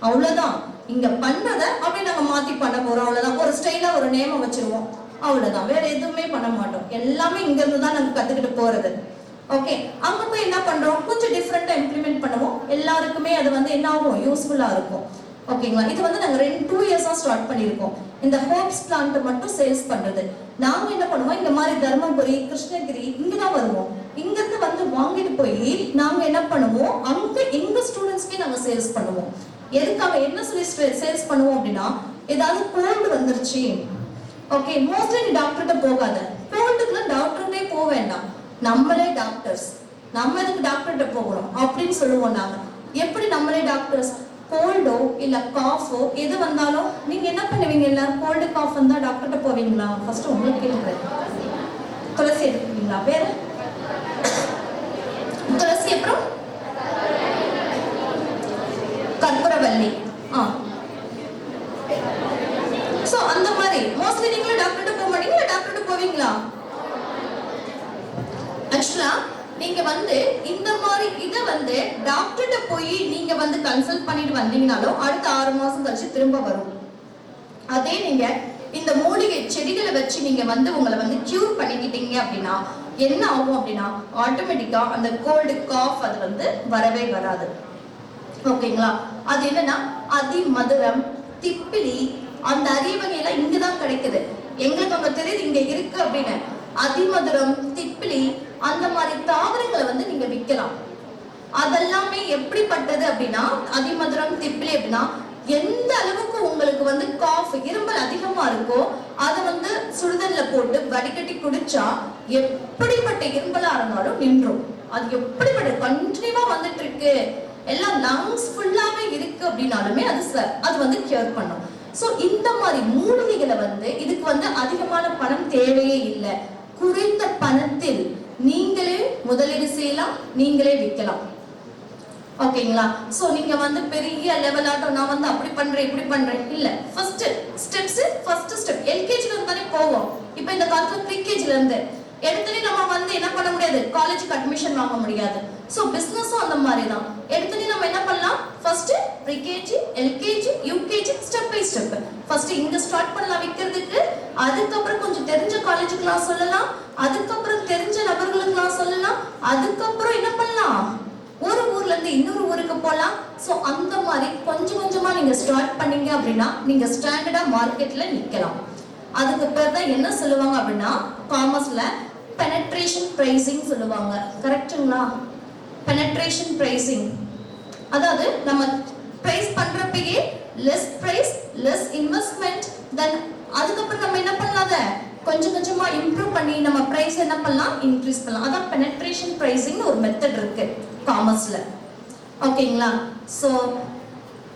அவ்வளவுதான். இங்க பண்றத அப்படியே நாங்க மாத்தி பண்ண போறோம், அவ்வளவுதான். ஒரு ஸ்டைலா ஒரு நேம வச்சிருவோம், அவ்வளவுதான். வேற எதுவுமே பண்ண மாட்டோம், எல்லாமே இங்க இருந்து தான் நாங்க கத்துக்கிட்டு போறது. ஓகே, அங்க போய் என்ன பண்றோம், கொஞ்சம் டிஃப்ரெண்டா இம்ப்ளிமெண்ட் பண்ணுவோம், எல்லாருக்குமே அது வந்து என்ன ஆகும், யூஸ்ஃபுல்லா இருக்கும். ஓகேங்களா? இது வந்து நாங்க 2 இயர்ஸா ஸ்டார்ட் பண்ணிருக்கோம். இந்த ஹோப்ஸ் பிளான்ட் மட்டும் சேல்ஸ் பண்றது. நாங்க என்ன பண்ணுவோம், இந்த மாதிரி தர்மபுரி, கிருஷ்ணகிரி இங்கதான் வருவோம். இங்க இருந்து வந்து வாங்கிட்டு போய் நாங்க என்ன பண்ணுவோம், அங்க எங்க ஸ்டூடெண்ட்ஸ்க்கே நாங்க சேல்ஸ் பண்ணுவோம். எதுக்காக, என்ன சொல்லி சேல்ஸ் பண்ணுவோம் அப்படின்னா, ஏதாவது கோல்டு வந்துருச்சு, ஓகே, மோஸ்ட்லி நீ டாக்டர்கிட்ட போகாத, கோல்டுக்குள்ள டாக்டர்கிட்டே போக வேண்டாம், நம்மளே டாக்டர்ஸ், நம்ம எதுக்கு டாக்டர்கிட்ட போகணும் அப்படின்னு சொல்லுவோம் நாங்க. எப்படி நம்மளே டாக்டர்ஸ், கோல்டோ இல்ல காஃபோ எது வந்தாலும் நீங்க என்ன பண்ணுவீங்க, எல்லாரும் கோல்டு காஃப் வந்தா டாக்டர்கிட்ட போவீங்களா? ஃபர்ஸ்ட் உங்களுக்கு கேட்குறேன், துளசி எடுத்துப்பீங்களா? வேற துளசி, அப்புறம் கற்பூரவல்லி. சோ அந்த மாதிரி மோஸ்ட்லி நீங்களும் டாக்டர்கிட்ட போக மாட்டீங்களா, டாக்டர்கிட்ட போவீங்களா? ஆக்சுவலா நீங்க வந்து இந்த மாதிரி இத வந்து டாக்டர்கிட்ட போய் நீங்க வந்து கன்சல்ட் பண்ணிட்டு வந்தீங்கனாலும் அடுத்த 6 மாசம் கழிச்சு திரும்ப வரும். அதே நீங்க இந்த மூலிகை செடிகளை வச்சு நீங்க வந்து உங்களை வந்து கியூர் பண்ணிக்கிட்டீங்க அப்படின்னா என்ன ஆகும் அப்படின்னா, ஆட்டோமேட்டிக்கா அந்த கோல்டு காஃப் அது வந்து வரவே வராது. ஓகேங்களா? அது என்னன்னா அதிமதுரம், திப்பிலி, அந்த அறிவகையெல்லாம் இங்கதான் கிடைக்குது. எங்களுக்கு அங்க தெரியுது இங்க இருக்கு அப்படின்னு. அதிமதுரம், திப்பிலி, அந்த மாதிரி தாவரங்களை வந்து நீங்க விற்கலாம். அதெல்லாமே எப்படிப்பட்டது அப்படின்னா, அதிமதுரம், திப்பிலி அப்படின்னா எந்த அளவுக்கு உங்களுக்கு வந்து காஃப், இருமல் அதிகமா இருக்கோ அதை வந்து சுடுதண்ணில போட்டு வடிகட்டி குடிச்சா எப்படிப்பட்ட இருமலா இருந்தாலும் நின்றும். அது எப்படிப்பட்ட கண்டினியூவா வந்துட்டு இருக்கு, எல்லாம் லங்ஸ் ஃபுல்லாவே இருக்கு அப்படின்னாலுமே அது வந்து கியூர் பண்ணும். சோ இந்த மாதிரி மூலிகைகளை வந்து இதுக்கு வந்து அதிகமான பணம் தேவையே இல்லை. குறைந்த பணத்தில் நீங்களே முதலீடு செய்யலாம், நீங்களே விற்கலாம். ஓகேங்களா? சோ நீங்க வந்து பெரிய லெவல் ஆட்டோ நான் வந்து அப்படி பண்றேன் இப்படி பண்றேன் இல்ல. ஃபர்ஸ்ட் ஸ்டெப் எல்கேஜில இருந்து தானே போவோம். இப்போ இந்த காலத்துல ப்ரீகேஜில இருந்து எடுத்தனே நம்ம வந்து என்ன பண்ண முடியாது, காலேஜுக்கு அட்மிஷன் வாங்க முடியாது. சோ பிசினஸும் அந்த மாதிரி தான். எடுத்தனே நம்ம என்ன பண்ணலாம், first pre KG, LKG, UKG, step by step. First இங்க ஸ்டார்ட் பண்ணலாம் விற்கிறதுக்கு, அதுக்கப்புறம் கொஞ்சம் தெரிஞ்ச காலேஜுக்குலாம் சொல்லலாம், அதுக்கப்புறம் தெரிஞ்ச நபர்களுக்குலாம் சொல்லலாம், அதுக்கப்புறம் என்ன பண்ணலாம், ஒரு ஊர்ல இருந்து இன்னொரு ஊருக்கு போலாம். சோ அந்த மாதிரி கொஞ்சம் கொஞ்சமா நீங்க ஸ்டார்ட் பண்ணீங்க அப்படின்னா நீங்க ஸ்டாண்டர்டா மார்க்கெட்ல நிக்கலாம். அதுக்கு பேர் தான் என்ன சொல்லுவாங்க அப்படின்னா, காமர்ஸ்ல பெனட்ரேஷன் பிரைசிங் சொல்லுவாங்க. கரெக்ட்டுங்களா? பெனட்ரேஷன் பிரைசிங், அதாவது நம்ம பிரைஸ் பண்றப்பயே less price, less investment, then அதுக்கப்புறம் நம்ம என்ன பண்ணலாம், கொஞ்சம் கொஞ்சமா இம்ப்ரூவ் பண்ணி நம்ம பிரைஸ் என்ன பண்ணலாம், இன்க்ரீஸ் பண்ணலாம். அதான் பெனட்ரேஷன் பிரைசிங் ஒரு மெத்தட் இருக்கு காமர்ஸ்ல. ஓகேங்களா? சோ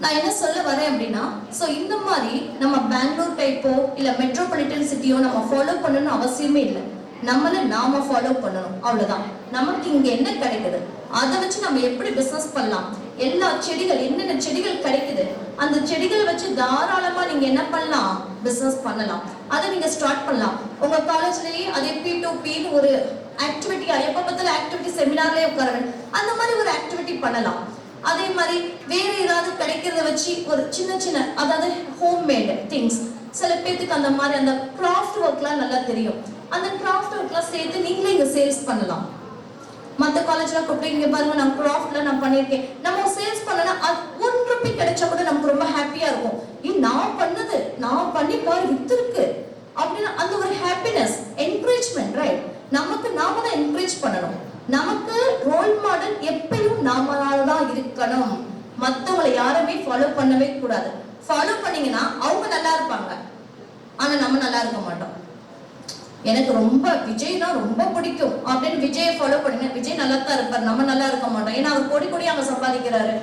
நான் என்ன சொல்ல வரேன் அப்படின்னா, சோ இந்த மாதிரி நம்ம பெங்களூர் டைப்போ இல்ல மெட்ரோபாலிட்டன் சிட்டியோ நம்ம ஃபாலோ பண்ணணும்னு அவசியமே இல்லை. நம்மள நாம ஃபாலோ பண்ணணும், அவ்வளவுதான். நமக்கு இங்க என்ன கிடைக்குது அதை வச்சு நம்ம எப்படி பிசினஸ் பண்ணலாம், எல்லா செடிகள் என்னென்ன செடிகள் கிடைக்குது அந்த செடிகளை வச்சு தாராளமா நீங்க என்ன பண்ணலாம், பிசினஸ் பண்ணலாம். அதை நீங்க ஸ்டார்ட் பண்ணலாம். உங்க காலேஜ்லயே அதே P2P ஒரு ஆக்டிவிட்டியா, எப்ப பார்த்தாலும் ஆக்டிவிட்டி செமினார்லயே உட்கார அந்த மாதிரி ஒரு ஆக்டிவிட்டி பண்ணலாம். அதே மாதிரி வேற ஏதாவது கிடைக்கிறத வச்சு ஒரு சின்ன சின்ன, அதாவது ஹோம் மேட் திங்ஸ், சில பேருக்கு அந்த மாதிரி அந்த கிராஃப்ட் ஒர்க்லாம் நல்லா தெரியும், அந்த கிராஃப்ட் ஒர்க்லாம் சேர்த்து நீங்களே இங்க சேல்ஸ் பண்ணலாம். மற்ற காலேஜ்ல கூப்பிட்டு இங்க பாருங்க நான் கிராஃப்ட்ல நான் பண்ணிருக்கேன், நம்ம சேல்ஸ் பண்ணனா அது 1 ரூபாய் கிடைச்சா கூட நமக்கு ரொம்ப ஹாப்பியா இருக்கும். நான் பண்ணது, நான் பண்ணி பாரு வித்து இருக்கு அப்படின்னா அந்த ஒரு ஹாப்பினஸ், என்கரேஜ்மெண்ட், ரைட்? நமக்கு நாம தான் என்கரேஜ் பண்ணணும். நமக்கு ரோல் மாடல் எப்பயும் நாமதான் இருக்கணும். மத்தவங்களை யாருமே ஃபாலோ பண்ணவே கூடாது. ஃபாலோ பண்ணீங்கன்னா அவங்க நல்லா இருப்பாங்க, ஆனா நம்ம நல்லா இருக்க மாட்டோம். எனக்கு ரொம்ப விஜய் தான் ரொம்ப பிடிக்கும் அப்படின்னு விஜயை ஃபாலோ பண்ணுங்க, விஜய் நல்லா தான் இருப்பார், நம்ம நல்லா இருக்க மாட்டோம். ஏன்னா அவர் கோடி கோடி அங்க சம்பாதிக்கிறாரு,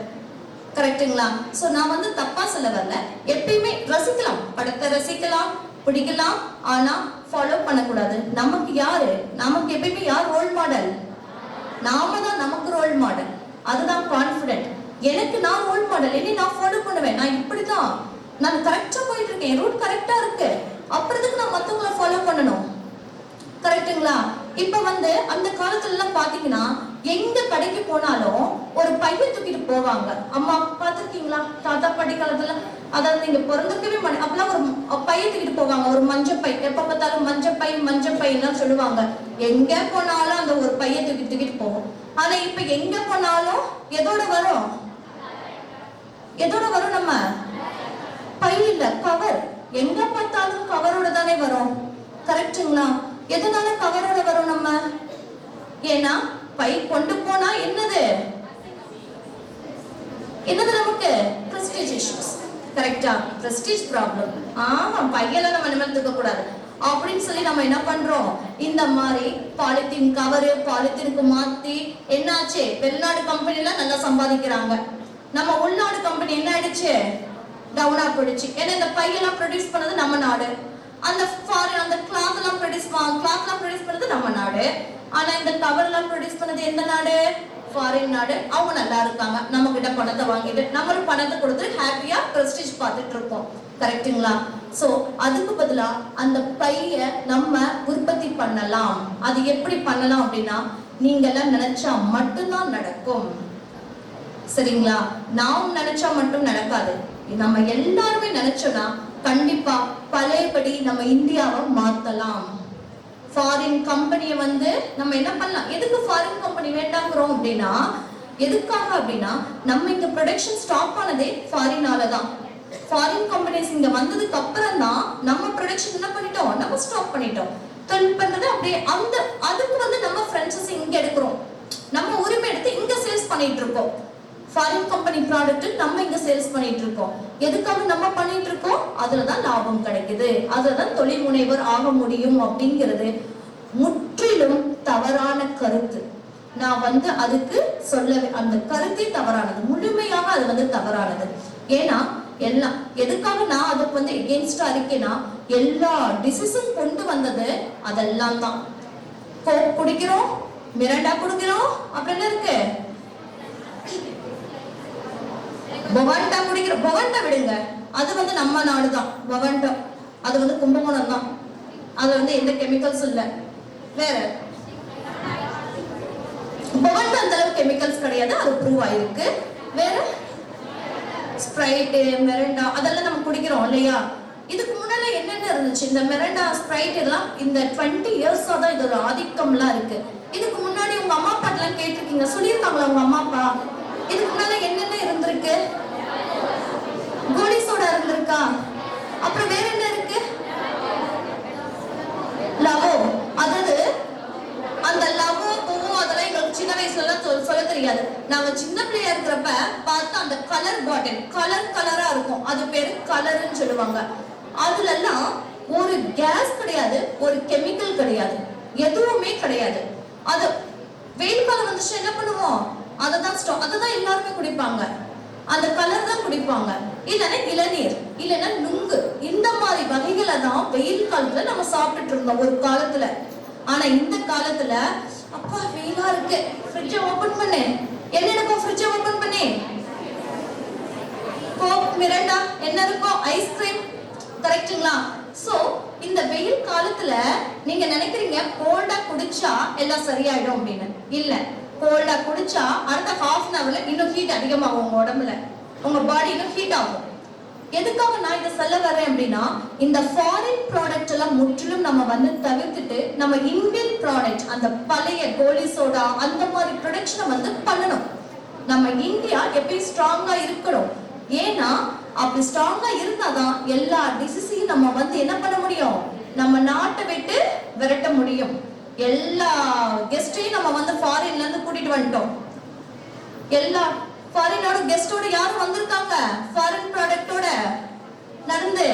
கரெக்டுங்களா? சோ நான் வந்து தப்பா சொல்ல வரல. எப்பயுமே ரசிக்கலாம், படத்தை ரசிக்கலாம், பிடிக்கலாம், ஆனா ஃபாலோ பண்ணக்கூடாது. நமக்கு யாரு, நமக்கு எப்பயுமே யார் ரோல் மாடல்? நாம தான் நமக்கு ரோல் மாடல். அதுதான் கான்பிடென்ட். எனக்கு நான் ரோல் மாடல், என்னை நான் ஃபாலோ பண்ணுவேன். நான் இப்படிதான், நான் கரெக்டா போயிட்டு இருக்கேன், ரூட் கரெக்டா இருக்கு, அப்புறத்துக்கு நான் மத்தவங்களை ஃபாலோ பண்ணணும், கரெக்டுங்களா? இப்ப வந்து அந்த காலத்துல எல்லாம் பாத்தீங்கன்னா எங்க கடைக்கு போனாலும் ஒரு பையன் தூக்கிட்டு போவாங்க. அம்மா பாத்திருக்கீங்களா? தாத்தா பாட்டி காலத்துல, அதாவது நீங்க பிறந்திருக்கவே மாட்டேன், அப்பெல்லாம் ஒரு பையன் தூக்கிட்டு போவாங்க, ஒரு மஞ்சப்பை. எப்ப பார்த்தாலும் மஞ்சப்பை எல்லாம் சொல்லுவாங்க. எங்க போனாலும் அந்த ஒரு பையன் தூக்கிட்டு போவோம். ஆனா இப்ப எங்க போனாலும் எதோட வரும்? நம்ம பை இல்ல, கவர். எங்க பார்த்தாலும் கவரோட தானே வரும், கரெக்டுங்களா? எதனால கவரோட வரும் நம்ம? ஏன்னா பை கொண்டு போனா என்னது நமக்கு பிரஸ்டீஜ் இஷ்யூஸ், கரெக்டா? Prestige problem. பையெல்லாம் நம்ம நிமிர்ந்து தூக்க கூடாது அப்படின்னு சொல்லி நம்ம என்ன பண்றோம்? இந்த மாதிரி பாலித்தீன் கவரு, பாலித்தீனுக்கு மாத்தி என்னாச்சு? வெளிநாடு கம்பெனி எல்லாம் நல்லா சம்பாதிக்கிறாங்க. நம்ம உள்நாடு கம்பெனி என்ன ஆயிடுச்சு? டவுனா போயிடுச்சு. ஏன்னா இந்த பையெல்லாம் ப்ரொடியூஸ் பண்ணது நம்ம நாடு, அந்த ஃபாரின் அந்த கிளாத் எல்லாம் ப்ரொடியூஸ் பண்ணது நம்ம நாடு. ஆனா இந்த கவர் எல்லாம் ப்ரொடியூஸ் பண்ணது எந்த நாடு? ஃபாரின் நாடு. அவங்க நல்லா இருக்காங்க, நம்ம கிட்ட பணத்தை வாங்கிட்டு நம்மளும் பணத்தை கொடுத்து ஹாப்பியா பிரஸ்டீஜ் பார்த்துட்டு இருக்கோம், கரெக்டுங்களா? சோ அதுக்கு பதிலா அந்த பைய நம்ம உற்பத்தி பண்ணலாம். அது எப்படி பண்ணலாம் அப்படின்னா, நீங்க எல்லாம் நினைச்சா மட்டும்தான் நடக்கும், சரிங்களா? நாம் நினைச்சா மட்டும் நடக்காது. நம்ம எல்லாருமே நினைச்சோம்னா கண்டிப்பா பழையபடி நம்ம இந்தியாவை மாத்தலாம். ஃபாரின் கம்பெனியை வந்து நம்ம என்ன பண்ணலாம்? எதுக்கு ஃபாரின் கம்பெனி வேண்டாங்கிறோம் அப்படின்னா, எதுக்காக அப்படின்னா நம்ம இங்க ப்ரொடக்ஷன் ஸ்டாப் ஆனதே ஃபாரினால தான். ஃபாரின் கம்பெனிஸ் இங்க வந்ததுக்கு அப்புறம் தான் நம்ம ப்ரொடக்ஷன் என்ன பண்ணிட்டோம்? நம்ம ஸ்டாப் பண்ணிட்டோம். தொழில் பண்றது அப்படியே அந்த அதுக்கு வந்து நம்ம ஃப்ரெண்ட்ஸஸ் இங்க எடுக்கிறோம், நம்ம உரிமை எடுத்து இங்க சேல்ஸ் பண்ணிட்டு இருக்கோம். ஃபாரின் கம்பெனி ப்ராடக்ட் நம்ம இங்க சேல்ஸ் பண்ணிட்டு இருக்கோம். எதுக்காக நம்ம பண்ணிட்டு இருக்கோம்? அதுலதான் லாபம் கிடைக்குது, அதுலதான் தொழில் முனைவர் ஆக முடியும் அப்படிங்கிறது முற்றிலும் தவறான கருத்து. நான் வந்து அதுக்கு சொல்லவே, அந்த கருத்தே தவறானது, முழுமையாக அது வந்து தவறானது. ஏன்னா எல்லாம் எதுக்காக நான் அதுக்கு வந்து எகென்ஸ்டா இருக்கேன்னா, எல்லா டிசிஷன் கொண்டு வந்தது அதெல்லாம் தான். கோக் குடிக்கிறோம், மிரண்டா குடிக்கிறோம், அப்புறம் என்ன இருக்கு? பவண்டா குடிக்கிறோம். பவண்டா விடுங்க, அது வந்து நம்ம நாடுதான். பவண்டா அது வந்து கும்பகோணம் தான், அது வந்து எந்த கெமிக்கல்ஸ் இல்ல. வேற பவண்டா அந்த அளவுக்கு கெமிக்கல்ஸ் கிடையாது, அது ப்ரூவ் ஆயிருக்கு. வேற ஸ்ப்ரைட், மிரண்டா அதெல்லாம் நம்ம குடிக்கிறோம் இல்லையா? இதுக்கு முன்னால என்னென்ன இருந்துச்சு? இந்த மிரண்டா, ஸ்ப்ரைட் எல்லாம் இந்த 20 இயர்ஸா தான் இதோட ஆதிக்கம்லாம் இருக்கு. இதுக்கு முன்னாடி உங்க அம்மா அப்பா எல்லாம் கேட்டிருக்கீங்க, சொல்லியிருக்காங்களா உங்க அம்மா அப்பா? இதுக்கு முன்னால என்னென்ன இருந்திருக்கு? கோலி சோடா இருந்திருக்கா? அப்புறம் வேற என்ன இருக்கு? லவோ. அதாவது அந்த லவோ பூவோ அதெல்லாம் எங்களுக்கு சின்ன வயசுல எல்லாம் சொல்ல தெரியாது. நாங்க சின்ன பிள்ளையா இருக்கிறப்ப பார்த்தா அந்த கலர் பாட்டில் கலரா இருக்கும், அது பேரு கலர்னு சொல்லுவாங்க. அதுல எல்லாம் ஒரு கேஸ் கிடையாது, ஒரு கெமிக்கல் கிடையாது, எதுவுமே கிடையாது. அது வெயில் காலம் வந்துச்சு என்ன பண்ணுவோம்? அததான் எல்லாருமே குடிப்பாங்க, அந்த கலர் தான் குடிப்பாங்க. இல்லைன்னா இளநீர், இல்லைன்னா நுங்கு, இந்த மாதிரி வகைகளை தான் வெயில் காலத்துல நம்ம சாப்பிட்டுட்டு இருந்தோம் ஒரு காலத்துல. ஆனா இந்த காலத்துல அப்பா வெயிலா இருக்கு, ஃப்ரிட்ஜை ஓபன் பண்ணு, என்ன இருக்கும்? ஃப்ரிட்ஜை ஓபன் பண்ணு, கோக், மிரண்டா, என்ன இருக்கும்? ஐஸ்கிரீம், கரெக்டுங்களா? சோ இந்த வெயில் காலத்துல நீங்க நினைக்கிறீங்க கோல்டா குடிச்சா எல்லாம் சரியாயிடும் அப்படின்னு. இல்ல, கோல்டா குடிச்சா அடுத்த ஹாஃப் அன் ஹவர்ல இன்னும் ஹீட் அதிகமாகும் உங்க உடம்புல, உங்க பாடி இன்னும் ஹீட் ஆகும். எதுக்காக நான் இதை சொல்ல வரேன் அப்படின்னா, இந்த ஃபாரின் ப்ராடக்ட் எல்லாம் முற்றிலும் நம்ம வந்து தவிர்த்துட்டு நம்ம இந்தியன் ப்ராடக்ட், அந்த பழைய கோலி சோடா அந்த மாதிரி ப்ரொடக்ஷனை வந்து பண்ணணும். நம்ம இந்தியா எப்பயும் ஸ்ட்ராங்கா இருக்கணும். ஏன்னா அப்படி ஸ்ட்ராங்கா இருந்தாதான் எல்லா டிசீஸையும் நம்ம வந்து என்ன பண்ண முடியும், நம்ம நாட்டை விட்டு விரட்ட முடியும். எல்லா கெஸ்டையும் நம்ம வந்து ஃபாரின்ல இருந்து கூட்டிட்டு வந்துட்டோம். எல்லா ஃபாரினோட கெஸ்டோட யாரும் வந்திருக்காங்க, ஃபாரின் ப்ராடக்டோட நடந்து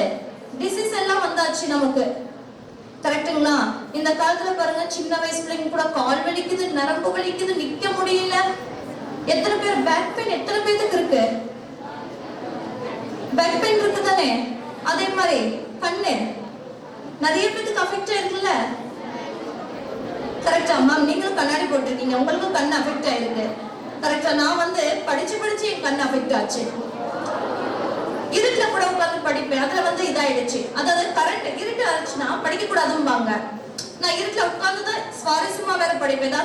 டிசீஸ் எல்லாம் வந்தாச்சு நமக்கு. கரெக்ட்டுங்களா? இந்த காலத்துல பாருங்க, சின்ன வயசு பிள்ளைங்க கூட கால் வலிக்குது, நரம்பு வலிக்குது, நிக்க முடியல. எத்தனை பேர் பேக் பெயின், எத்தனை பேருக்கு இருக்கு பேக் பெயின் இருக்கு தானே? அதே மாதிரி கண்ணு நிறைய பேருக்கு அஃபெக்ட் ஆயிருக்குல்ல. கரெக்டா மேம்? நீங்களும் கண்ணாடி போட்டிருக்கீங்க, உங்களுக்கும் கண் அஃபெக்ட் ஆயிருக்கு. கரெக்டா? நான் வந்து படிச்சு என் கண் அஃபெக்ட் ஆச்சு. இருட்டுல கூட உட்காந்து படிப்பேன், அதுல வந்து இதாயிடுச்சு. அதாவது கரண்ட் இருட்டு ஆச்சுன்னா படிக்க கூடாதும்பாங்க. நான் இருட்டுல உட்கார்ந்துதான் சுவாரஸ்யமா வேற படிப்பேன்.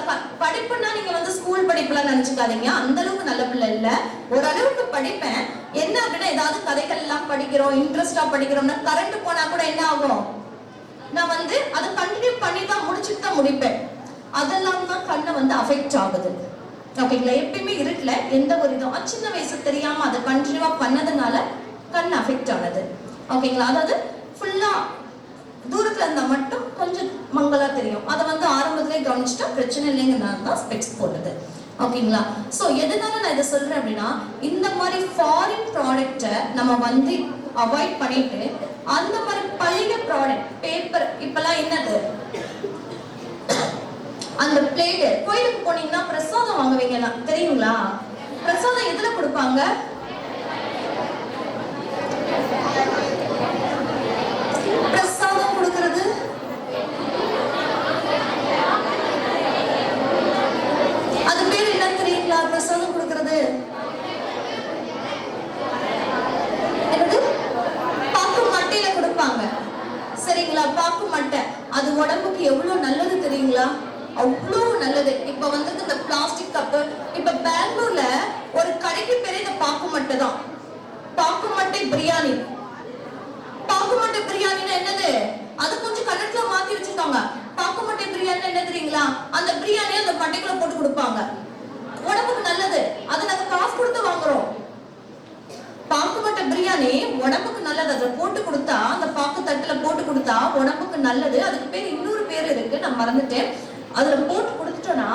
படிப்புன்னா நீங்க வந்து ஸ்கூல் படிப்புலாம் நினைச்சுக்காதீங்க, அந்த அளவுக்கு நல்ல பிள்ளை இல்ல. ஓரளவுக்கு படிப்பேன். என்ன அப்படின்னா, ஏதாவது கதைகள் எல்லாம் படிக்கிறோம், இன்ட்ரெஸ்டா படிக்கிறோம்னா கரண்ட் போனா கூட என்ன ஆகும், நான் வந்து அதை கண்டினியூ பண்ணி தான் முடிச்சுட்டு தான் முடிப்பேன். அதெல்லாம் தான் கண்ணை வந்து அஃபெக்ட் ஆகுது. ஓகேங்களா? எப்பயுமே இருட்டுல எந்த ஒரு இதுவும் சின்ன வயசு தெரியாம அதை கண்டினியூவா பண்ணதுனால கண் அஃபெக்ட் ஆனது. ஓகேங்களா? அதாவது ஃபுல்லா தூரத்துல இருந்தா மட்டும் கொஞ்சம் மங்களா தெரியும். அதை வந்து ஆரம்பத்திலே கவனிச்சுட்டா பிரச்சனை இல்லைங்கிறதுனால தான் ஸ்பெக்ஸ் போட்டது. ஓகேங்களா? சோ எதனால நான் இதை சொல்றேன் அப்படின்னா, இந்த மாதிரி ஃபாரின் ப்ராடக்ட்டை நம்ம வந்து அவாய்ட் பண்ணிட்டு அந்த மாதிரி பழைய ப்ராடக்ட் பேப்பர், இப்பெல்லாம் என்னது அந்த பிளேட், கோயிலுக்கு போனீங்கன்னா பிரசாதம் வாங்குவீங்க தெரியுங்களா? பிரசாதம் எதுல கொடுப்பாங்க? பிரசாதம் கொடுக்கிறது அது பேர் என்ன தெரியுங்களா? பிரசாதம் கொடுக்கிறது என்னது? பாக்கு மட்டையில கொடுப்பாங்க. சரிங்களா? பாக்கு மட்டை அது உடம்புக்கு எவ்வளவு நல்லது தெரியுங்களா? அவ்வளவு நல்லது. இப்ப வந்து இந்த பிளாஸ்டிக் கப்பு, இப்ப பெங்களூர்ல ஒரு கடைக்கு பேரு இந்த பாக்கு மட்டை தான், பாக்கு மட்டை பிரியாணி. பாக்கு மட்டை பிரியாணின்னா என்னது? அது கொஞ்சம் கணக்குல மாத்தி வச்சிருக்காங்க. பாக்கு மட்டை பிரியாணி என்ன தெரியுங்களா? அந்த பிரியாணி அந்த மட்டைக்குள்ள போட்டு கொடுப்பாங்க. உடம்புக்கு நல்லது. அது நாங்க காசு கொடுத்து வாங்குறோம். பாக்கு மட்டை பிரியாணி உடம்புக்கு நல்லது. அதை போட்டு கொடுத்தா, அந்த பாக்கு தட்டுல போட்டு கொடுத்தா உடம்புக்கு நல்லது. அதுக்கு பேர் இன்னொரு பேர் இருக்கு, நான் மறந்துட்டேன். அதுல போட்டு கொடுத்துட்டோம்னா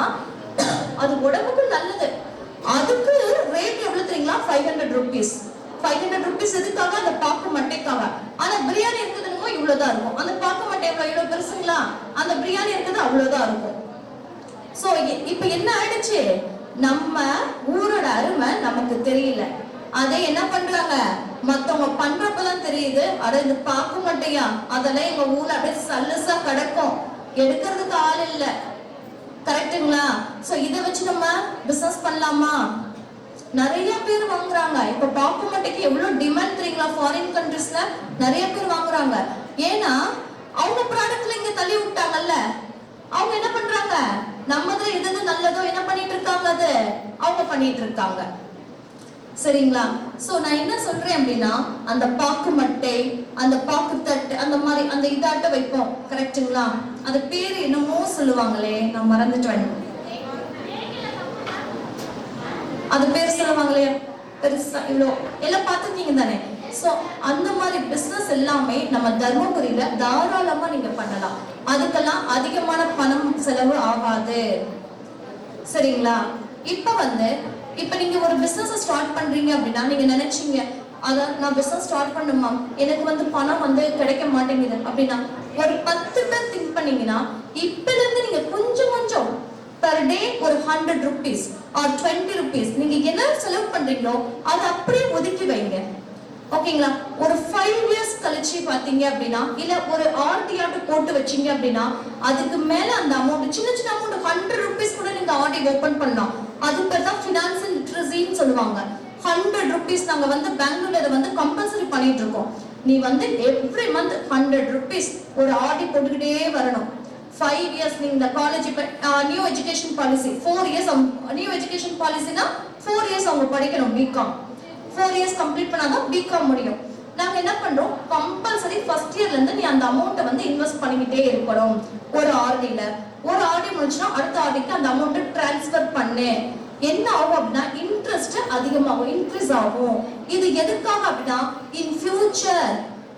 அது உடம்புக்கு நல்லது. அதுக்கு ரேட் எவ்வளவு தெரியுங்களா? 500 rupees. 500 rupees எதுக்காக? அந்த பாக்கு மட்டைக்காக. ஆனா பிரியாணி இருக்குதுன்னு இவ்வளவுதான் இருக்கும். அந்த பாக்கு மட்டை எவ்வளவு பெருசுங்களா? அந்த பிரியாணி இருக்குது அவ்வளவுதான் இருக்கும். சோ இப்ப என்ன ஆயிடுச்சு, நம்ம ஊரோட அருமை நமக்கு தெரியல. அதை என்ன பண்றாங்க, மத்தவங்க பண்றப்பதான் தெரியுது. அட இந்த பாக்கு மட்டையா, அதெல்லாம் எங்க ஊர்ல அப்படியே சல்லுசா கிடக்கும், எடுக்கிறதுக்கு ஆள் இல்ல. கரெக்டுங்களா? சோ இதை வச்சு நம்ம பிசினஸ் பண்ணலாமா? நிறைய பேர் வாங்குறாங்க. இப்ப பாக்கு மட்டைக்கு எவ்வளவு டிமாண்ட் தெரியுங்களா? ஃபாரின் கண்ட்ரீஸ்ல நிறைய பேர் வாங்குறாங்க. ஏன்னா அவங்க ப்ராடக்ட்ல இங்க தள்ளி விட்டாங்கல்ல. அவங்க என்ன பண்றாங்க, நம்மதுல எது நல்லதோ என்ன பண்ணிட்டு இருக்காங்க, அது அவங்க பண்ணிட்டு இருக்காங்க. சரிங்களா? சோ நான் என்ன சொல்றேன் அப்படின்னா, அந்த பாக்கு மட்டை, அந்த பாக்கு தட்டு, அந்த மாதிரி அந்த இதாட்ட வைப்போம். கரெக்டுங்களா? அது பேரு என்னமோ சொல்லுவாங்களே, நான் மறந்துட்டேன். அது பேர் சொல்லுவாங்களே பெருசா, இவ்வளோ எல்லாம் பார்த்துருக்கீங்க தானே? சோ அந்த மாதிரி பிசினஸ் எல்லாமே நம்ம தர்மபுரியில தாராளமா நீங்க பண்ணலாம். அதுக்கெல்லாம் அதிகமான பணம் செலவு ஆகாது. சரிங்களா? இப்ப நீங்க ஒரு பிசினஸ் ஸ்டார்ட் பண்றீங்க அப்படின்னா, நீங்க நினைச்சீங்க அதான் நான் பிசினஸ் ஸ்டார்ட் பண்ணுமா, எனக்கு வந்து பணம் வந்து கிடைக்க மாட்டேங்குது அப்படின்னா, ஒரு 10 பேர் திங்க் பண்ணீங்கன்னா, இப்பல இருந்து நீங்க கொஞ்சம் கொஞ்சம் per day ஒரு 100 rupees or 20 rupees நீங்க என்ன செலவு பண்றீங்களோ அதை அப்படியே ஒதுக்கி வைங்க. ஓகேங்களா? ஒரு 5 years கழிச்சு பாத்தீங்க அப்படின்னா, இல்ல ஒரு ஆர்டிஆட்டு போட்டு வச்சீங்க அப்படின்னா, அதுக்கு மேல அந்த அமௌண்ட், சின்ன சின்ன அமௌண்ட் 100 rupees கூட நீங்க ஆர்டி ஓபன் பண்ணலாம். அது பேர் தான் ஃபினான்ஷியல் லிட்ரஸின்னு சொல்லுவாங்க. 100 rupees நாங்க வந்து பெங்களூர்ல இதை வந்து கம்பல்சரி பண்ணிட்டு இருக்கோம். நீ வந்து எவ்ரி மந்த் 100 rupees ஒரு ஆர்டி போட்டுக்கிட்டே வரணும். 5 years நீங்க இந்த college new education policy 4 years, new education பாலிசினா 4 years அவங்க படிக்கணும் பிகாம். 4 years கம்ப்ளீட் பண்ணாதான் பிகாம் முடியும். நாங்க என்ன பண்றோம், கம்பல்சரி ஃபர்ஸ்ட் இயர்ல இருந்து நீ அந்த அமௌண்ட்டை வந்து இன்வெஸ்ட் பண்ணிக்கிட்டே இருக்கணும். ஒரு ஆர்டில ஒரு ஆர்டி முடிச்சுனா அடுத்த ஆர்டிக்கு அந்த அமௌண்ட்டை டிரான்ஸ்ஃபர் பண்ணு. என்ன ஆகும் அப்படின்னா, இன்ட்ரெஸ்ட் அதிகமாகும், இன்க்ரீஸ் ஆகும். இது எதுக்காக அப்படின்னா in future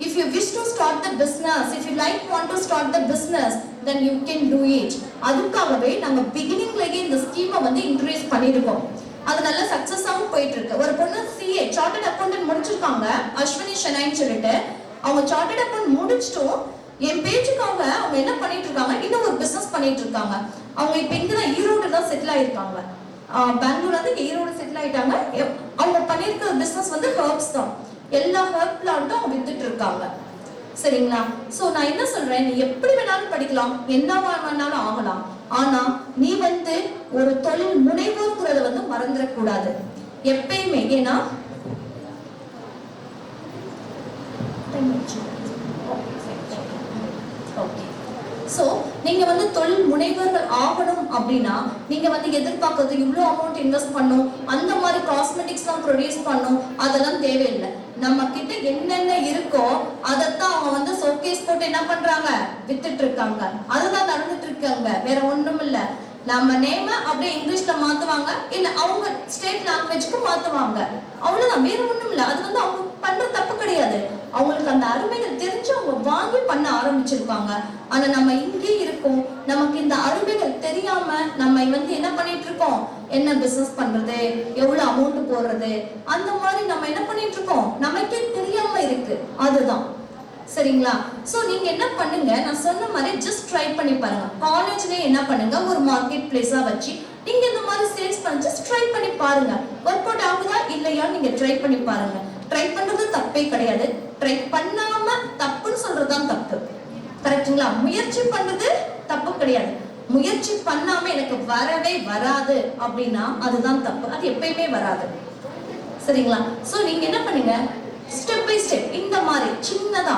if you wish to start the business, if you want to start the business, then you can do it. அதுக்காகவே நாங்க பிகினிங்லயே இந்த ஸ்கீமை வந்து இன்ட்ரோடியூஸ் பண்ணிருக்கோம். அது நல்ல சக்சஸாவும் போயிட்டு இருக்கு. ஒரு பொண்ணு CA சார்ட்டர்ட் அக்கவுண்டன்ட் முடிச்சிருக்காங்க, அஸ்வினி ஷெனைன்னு சொல்லிட்டு. அவங்க சார்ட்டர்ட் அக்கவுண்ட் முடிச்சிட்டோம் என் பேஜுக்காக அவங்க என்ன பண்ணிட்டு இருக்காங்க, இன்னும் ஒரு பிசினஸ் பண்ணிட்டு இருக்காங்க. அவங்க இப்ப இங்கதான் ஈரோடு தான் செட்டில் ஆயிருக்காங்க. பெங்களூர்ல இருந்து ஈரோடு செட்டில் ஆயிட்டாங்க. அவங்க பண்ணிருக்கிற பிசினஸ் வந்து ஹெர்ப்ஸ் தான். எல்லா ஹெர்ப் பிளான்ட்டும் அவங்க வித்துட்டு இருக்காங்க. சரிங்களா? சோ நான் என்ன சொல்றேன், நீ எப்படி வேணாலும் படிக்கலாம், என்ன வேணாலும் ஆகலாம். ஆனா நீ வந்து ஒரு தொழில் முனைவோர்ங்கிறத வந்து மறந்துடக்கூடாது எப்பயுமே. ஏன்னா சோ நீங்க வந்து தொழில் முனைவர்கள் ஆகணும் அப்படின்னா நீங்க வந்து எதிர்பார்க்கறது இவ்வளவு அமௌண்ட் இன்வெஸ்ட் பண்ணும், அந்த மாதிரி காஸ்மெட்டிக்ஸ் எல்லாம் ப்ரொடியூஸ் பண்ணும், அதெல்லாம் தேவையில்லை. நம்ம கிட்ட என்னென்ன இருக்கோ அதைத்தான் அவங்க வந்து ஷோகேஸ் போட்டு என்ன பண்றாங்க, வித்துட்டு இருக்காங்க. அதுதான் நடந்துட்டு இருக்காங்க, வேற ஒண்ணும் இல்ல. நம்ம நேம அப்படியே இங்கிலீஷ்ல மாத்துவாங்க, இல்ல அவங்க ஸ்டேட் லாங்குவேஜ்க்கு மாத்துவாங்க, அவ்வளவுதான், வேற ஒண்ணும் இல்ல. அது வந்து அவங்க பண்ற தப்பு கிடையாது. அவங்களுக்கு அந்த அருமைகள் தெரிஞ்சு அவங்க வாங்கி பண்ண ஆரம்பிச்சிருக்காங்க. ஆனா நம்ம இங்கே இருக்கோம், நமக்கு இந்த அருமைகள் தெரியாம நம்ம வந்து என்ன பண்ணிட்டு இருக்கோம், என்ன பிசினஸ் பண்றது, எவ்வளவு அமௌண்ட் போடுறது, அந்த மாதிரி நம்ம என்ன பண்ணிட்டு இருக்கோம், நமக்கே தெரியாம இருக்கு. அதுதான் சரிங்களா? சோ நீங்க என்ன பண்ணுங்க, நான் சொன்ன மாதிரி ஜஸ்ட் ட்ரை பண்ணி பாருங்க. காலேஜ்லயே என்ன பண்ணுங்க, ஒரு மார்க்கெட் பிளேஸா வச்சு நீங்க இந்த மாதிரி சேல்ஸ் பண்ணி ஜஸ்ட் ட்ரை பண்ணி பாருங்க. ஒர்க் அவுட் ஆகுதா இல்லையா நீங்க ட்ரை பண்ணி பாருங்க. ட்ரை பண்றது தப்பே கிடையாது, ட்ரை பண்ணாம தப்புன்னு சொல்றதுதான் தப்பு. கரெக்ட்டுங்களா? முயற்சி பண்றது தப்பு கிடையாது. முயற்சி பண்ணாம எனக்கு வரவே வராது அப்படின்னா அதுதான் தப்பு, அது எப்பயுமே வராது. சரிங்களா? சோ நீங்க என்ன பண்ணுங்க, ஸ்டெப் பை ஸ்டெப் இந்த மாதிரி சின்னதா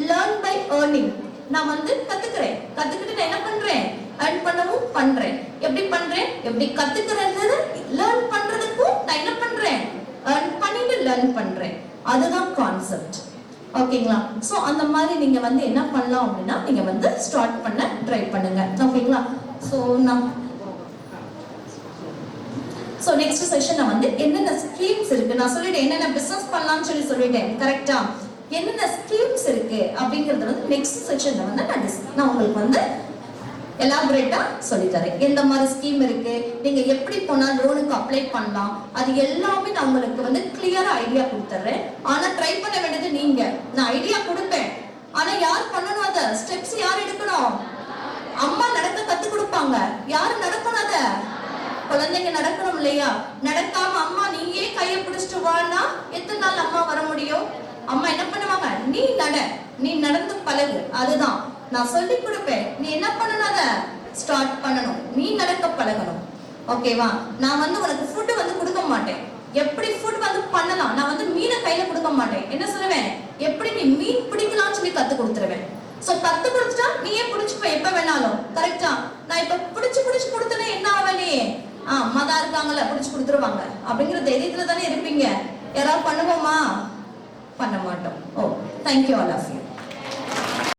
லேர்ன் பை ஏர்னிங். நான் வந்து கத்துக்கிறேன், கத்துக்கிட்டு நான் என்ன பண்றேன், earn பண்ணவும் பண்றேன். எப்படி பண்றேன், எப்படி கத்துக்கிறது, லேர்ன் பண்றதுக்கும் நான் என்ன பண்றேன், earn பண்ணிட்டு லேர்ன் பண்றேன். அதுதான் கான்செப்ட். ஓகேங்களா? சோ அந்த மாதிரி நீங்க வந்து என்ன பண்ணலாம் அப்படின்னா நீங்க வந்து ஸ்டார்ட் பண்ண ட்ரை பண்ணுங்க. ஓகேங்களா? சோ நெக்ஸ்ட் செஷன்ல வந்து என்னென்ன ஸ்கீம்ஸ் இருக்கு நான் சொல்லிட்டேன், என்னென்ன பிசினஸ் பண்ணலாம்னு சொல்லிட்டேன். கரெக்ட்டா? என்னென்ன ஸ்கீம்ஸ் இருக்கு அப்படிங்கறது வந்து நெக்ஸ்ட் செஷன்ல வந்து நான் உங்களுக்கு வந்து எலாபரேட்டா சொல்லி தரேன். எந்த மாதிரி ஸ்கீம் இருக்கு, நீங்க எப்படி போனா லோனுக்கு அப்ளை பண்ணலாம், அது எல்லாமே நான் உங்களுக்கு வந்து கிளியரா ஐடியா கொடுத்துறேன். ஆனா ட்ரை பண்ண வேண்டியது நீங்க. நான் ஐடியா கொடுப்பேன், ஆனா யார் பண்ணணும், அத ஸ்டெப்ஸ் யார் எடுக்கணும், அம்மா நடக்க கத்து கொடுப்பாங்க. யாரு நடக்கணும், அத குழந்தைங்க நடக்கணும் இல்லையா? நடக்காம அம்மா நீயே கையை பிடிச்சிட்டு வானா எத்தனை நாள் அம்மா வர முடியும்? அம்மா என்ன பண்ணுவாங்க, நீ நட, நீ நடந்து பழகு. அதுதான் நான் சொல்லி கொடுப்பேன். நீ என்ன பண்ணணும், அத ஸ்டார்ட் பண்ணணும், நீ நடக்க பழகணும். ஓகேவா? நான் வந்து உனக்கு ஃபுட் வந்து கொடுக்க மாட்டேன், எப்படி ஃபுட் வந்து பண்ணலாம். நான் வந்து மீனை கையில கொடுக்க மாட்டேன். என்ன சொல்லுவேன், எப்படி நீ மீன் பிடிக்கலாம்னு சொல்லி கத்து கொடுத்துருவேன். சோ கத்து கொடுத்துட்டா நீயே பிடிச்சுப்ப எப்ப வேணாலும். கரெக்டா? நான் இப்ப பிடிச்சு கொடுத்தனே என்ன ஆவலையே, அம்மா தான் இருக்காங்கல்ல பிடிச்சு கொடுத்துருவாங்க அப்படிங்கிற தைரியத்துல தானே இருப்பீங்க. யாராவது பண்ணுவோமா? பண்ண மாட்டோம். ஓ, தேங்க்யூ ஆல் ஆஃப் யூ.